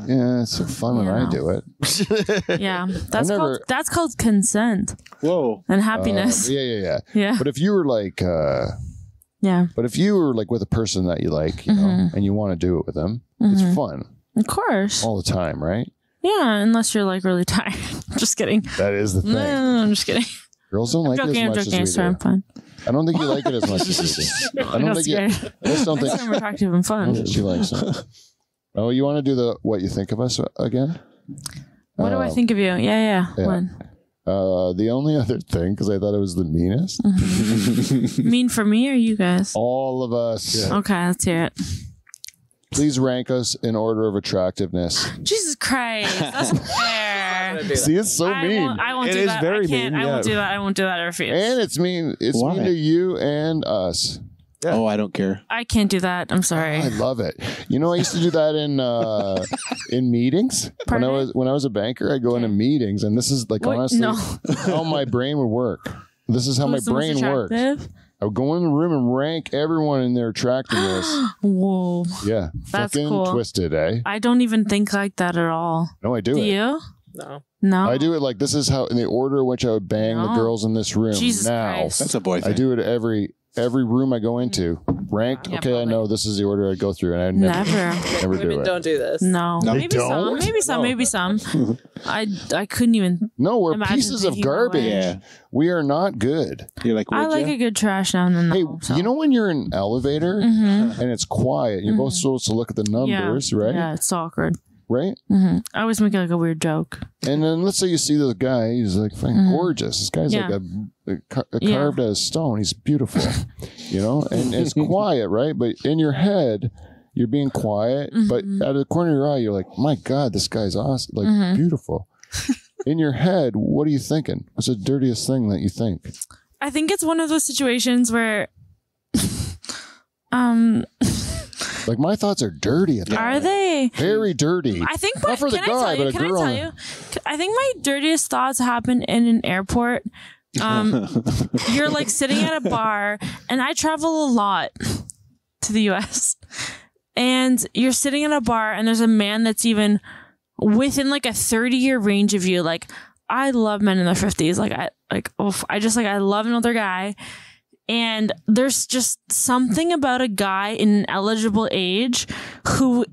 yeah, it's so fun when I Yeah. do it. Yeah, that's never- called consent Whoa. and happiness. Yeah. Yeah, But if you were like, yeah, with a person that you like, you know, and you want to do it with them, it's fun of course. all the time, right? Yeah, unless you're like really tired. Just kidding. That is the thing. No, I'm just kidding. Girls don't like it I'm as much joking. as Sorry, we I'm do. fine. I don't think you like it as much as we do. I don't think you. I just don't think. I'm attractive and I don't fun. think she likes it. Oh, you want to do the what you think of us again? What do I think of you? Yeah. yeah. When? The only other thing, because I thought it was the meanest. Mean for me or you guys? All of us. Okay, let's hear it. Please rank us in order of attractiveness. Jesus Christ, that's not fair. See, it's so mean. I won't It do is that. very I can't. mean, I won't yeah. do that. I won't do that. I refuse. And it's mean. It's Why? mean to you and us. Oh, I don't care. I can't do that. I'm sorry. I love it. You know, I used to do that in meetings Pardon? when I was a banker. I go into meetings, and this is like What? honestly No. how my brain would work. This is how Who's the my most brain works. attractive? I would go in the room and rank everyone in their attractiveness. Whoa, Yeah, That's fucking cool. twisted, eh? I don't even think like that at all. No, I do Do it. you? No. No. I do it like this is how in the order in which I would bang the No. girls in this room. Jesus now Christ. That's a boy thing. I do it every room I go into. Ranked. Yeah, okay, I probably. know this is the order I go through, and I never Never. do Women it. don't do this. No. No. Maybe some. don't? Maybe some. No. Maybe some. I couldn't even. No, we're Imagine pieces of thinking that garbage. way. Yeah. We are not good. You're like, I would like ya? a good trash now and then. Hey, though, so. you know when you're in an elevator Mhm. and it's quiet, you're both supposed to look at the numbers, yeah. right? Yeah, it's so awkward. Right? I always make like a weird joke. And then let's say you see this guy, he's like fucking gorgeous. This guy's Yeah. like a Yeah. carved as stone. He's beautiful, you know, and it's quiet, right? But in your head, you're being quiet, but out of the corner of your eye, you're like, my God, this guy's awesome, like beautiful. In your head, what are you thinking? What's the dirtiest thing that you think? I think it's one of those situations where, Like my thoughts are dirty at that. are they? Very dirty. I think Not for the can I guy, tell but you? a Can girl. I tell you? I think my dirtiest thoughts happen in an airport. You're like sitting at a bar, and I travel a lot to the US. And you're sitting at a bar, and there's a man that's even within like a 30-year range of you. Like, I love men in their 50s. I love another guy. And there's just something about a guy in an eligible age who,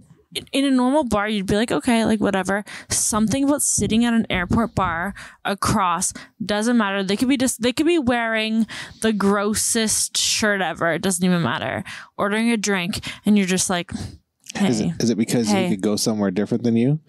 in a normal bar, you'd be like, okay, like whatever. Something about sitting at an airport bar across doesn't matter. They could be wearing the grossest shirt ever. It doesn't even matter. Ordering a drink, and you're just like, hey. Is it because Hey. he could go somewhere different than you?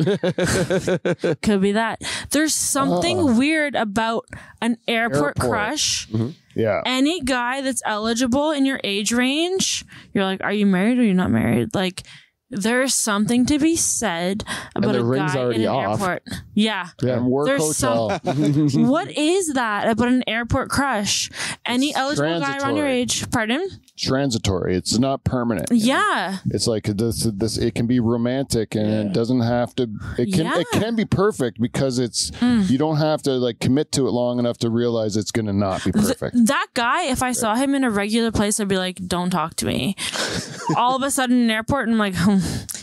Could be that. There's something weird about an airport Airport. crush. Yeah. Any guy that's eligible in your age range, you're like, are you married or you're not married? Like, There's something to be said about the a ring's guy in already an off. airport. Yeah. Yeah, work There's hotel. What is that about an airport crush? Any eligible guy around your transitory. age? Pardon? Transitory. It's not permanent. Yeah. It's like this. It can be romantic, and it doesn't have to. It can. Yeah. It can be perfect because it's. You don't have to like commit to it long enough to realize it's going to not be perfect. That guy, if I saw him in a regular place, I'd be like, don't talk to me. All of a sudden in an airport, and I'm like,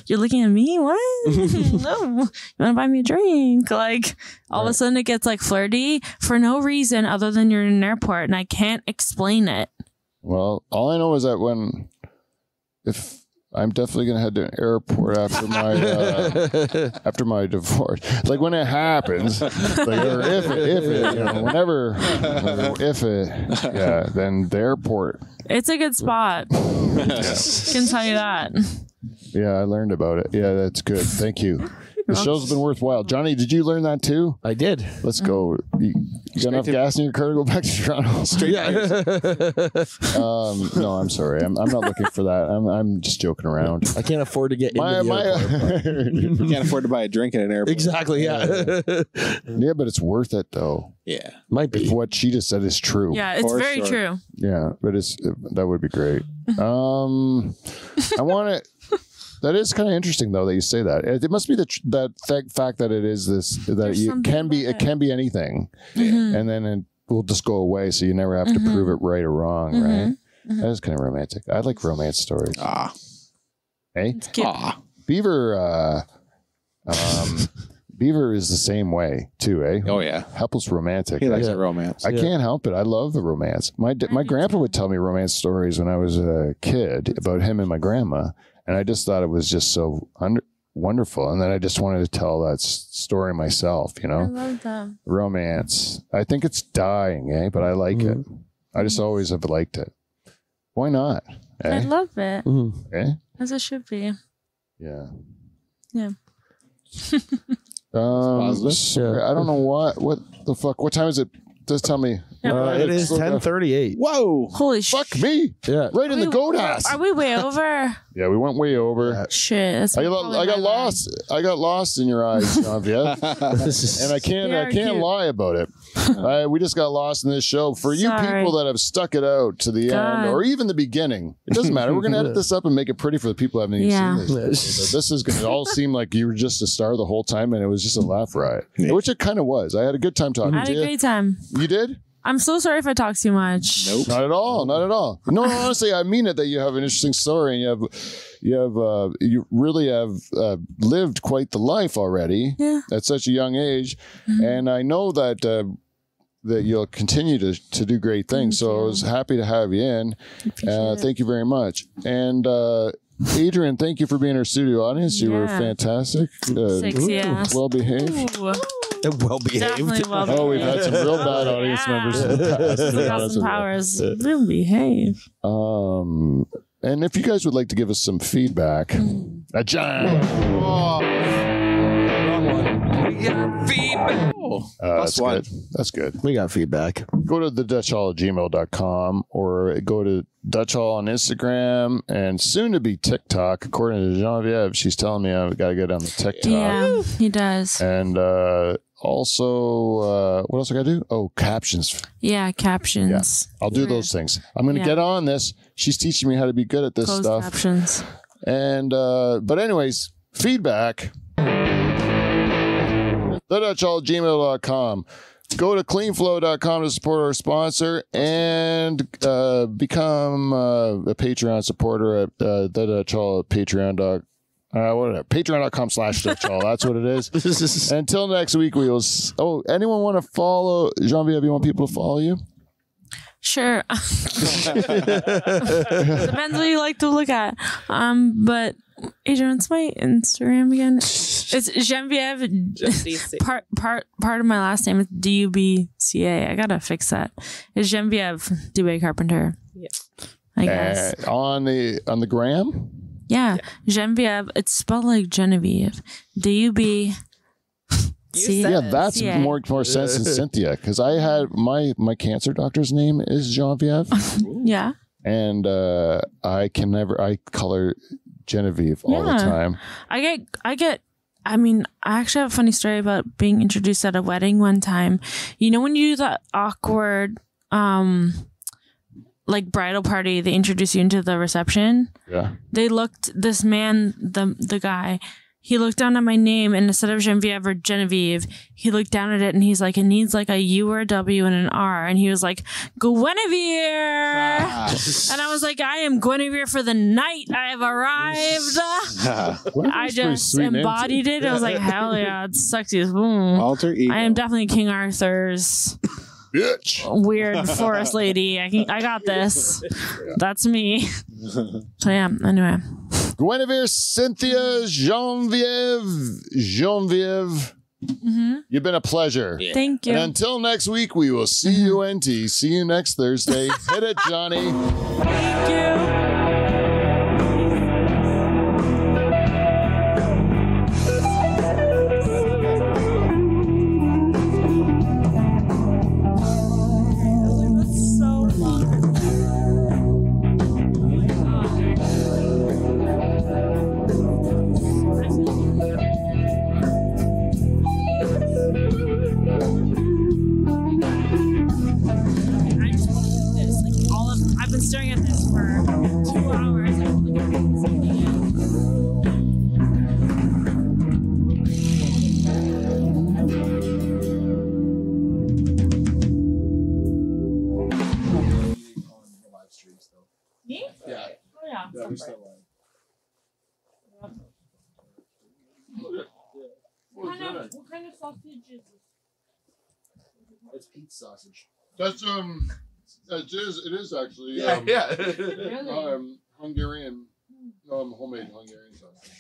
you're looking at me? What? No. You want to buy me a drink? Like, all of a sudden it gets like flirty for no reason other than you're in an airport and I can't explain it. Well, all I know is that if I'm definitely going to head to an airport after my divorce, like when it happens, like, or if it, whenever, then the airport. It's a good spot. Can tell you that. Yeah, I learned about it. Yeah, that's good. Thank you. The show's been worthwhile. Johnny, did you learn that too? I did. Let's go. You got enough gas in your car to go back to Toronto? Straight No, I'm sorry. I'm not looking for that. I'm just joking around. I can't afford to get into the airport. You can't afford to buy a drink at an airport. Exactly. Yeah. Yeah, but it's worth it though. Yeah. Might be. If what she just said is true. Yeah, it's For very sure. true. Yeah, but that would be great. I want to. That is kind of interesting, though, that you say that. It must be that fact that it is this that There's it something can be about it can be anything, and then it will just go away, so you never have to prove it right or wrong, right? That is kind of romantic. I like romance stories. Hey, It's cute. Beaver. Beaver is the same way too, eh? Oh, yeah. Helpless romantic. He likes Yeah. a romance. I can't help it. I love the romance. My grandpa would tell me romance stories when I was a kid about him and my grandma, and I just thought it was just so wonderful. And then I just wanted to tell that story myself. I love that. Romance. I think it's dying, eh? But I like it. I just always have liked it. Why not? I Eh? love it. Eh? As it should be. Yeah. Yeah. Positive. Sorry, I don't know what the fuck. What time is it? Just tell me. It is 10:38. Whoa. Holy Fuck shit. me. Yeah. Right in the goat ass. Are we way over? Yeah, we went way over. Shit. That's I probably got my bad. lost. I got lost in your eyes, Jean-Pierre. And I They are can't cute. lie about it. We just got lost in this show. For you Sorry. people that have stuck it out to the God. end, or even the beginning, it doesn't matter. We're gonna edit this up and make it pretty for the people who haven't even Yeah. seen this. This is gonna all seem like you were just a star the whole time, and it was just a laugh riot, which it kind of was. I had a good time talking I had to a you. great time. You did? I'm so sorry if I talk too much. Nope. Not at all. Not at all. No, honestly, I mean it. That you have an interesting story, and you really have lived quite the life already. Yeah. At such a young age, and I know that that you'll continue to do great things. So I was happy to have you in. Thank you very much. And Adrian, thank you for being our studio audience. You were Yeah. fantastic. Sexy ass. Well behaved. Ooh, Well behaved. definitely well Oh, we've had some real bad audience members in the past. to be honest Austin with you. Powers. Will behave. And if you guys would like to give us some feedback, that's one. good. That's good. We got feedback. Go to the DutchHall@gmail.com or go to Dutch Hall on Instagram and soon to be TikTok. According to Genevieve, she's telling me I've got to get on the TikTok. Yeah, he does. And also, what else I got to do? Oh, captions. Yeah, captions. I'll do those things. I'm going to Yeah. get on this. She's teaching me how to be good at this Closed stuff. captions. And but anyways, feedback. TheDutchHall@gmail.com. Go to cleanflow.com to support our sponsor and become a Patreon supporter at the Dutch Hall at Patreon.com. Whatever. Patreon.com/DutchHall. That's what it is. Until next week, we will. Anyone want to follow Genevieve? You want people to follow you? Sure. Depends what you like to look at. But Adrian, what's my Instagram again? It's Genevieve. Just DC. Part of my last name is DUBCA. I gotta fix that. It's Genevieve Dubé Carpenter. Yeah. I guess. On the gram. Yeah. Genevieve. It's spelled like Genevieve. DUB. You said Yeah, it. that's Yeah. more sense than Cynthia because I had my cancer doctor's name is Genevieve, Yeah. and I call her Genevieve all the time. I mean, I actually have a funny story about being introduced at a wedding one time. You know, when you do that awkward, like bridal party, they introduce you into the reception. Yeah. This man, the guy, he looked down at my name, and instead of Genevieve or Genevieve, he looked down at it and he's like, it needs like a U or a W and an R. And he was like, Guinevere. And I was like, I am Guinevere for the night. I have arrived. I just embodied it. I was like, hell yeah, it's sexy as Alter ego. I am definitely King Arthur's bitch. Weird forest lady. I got this. That's me. So yeah, anyway. Guinevere, Cynthia, Genevieve. You've been a pleasure. Yeah. Thank you. And until next week, we will see you, NT. See you next Thursday. Hit it, Johnny. Thank you. Staring at this for 2 hours. Me? Yeah. Oh yeah. Yeah, we're still live. What kind of sausage is this? It's Pete's sausage. That's It is actually really? Hungarian, homemade Hungarian sausage.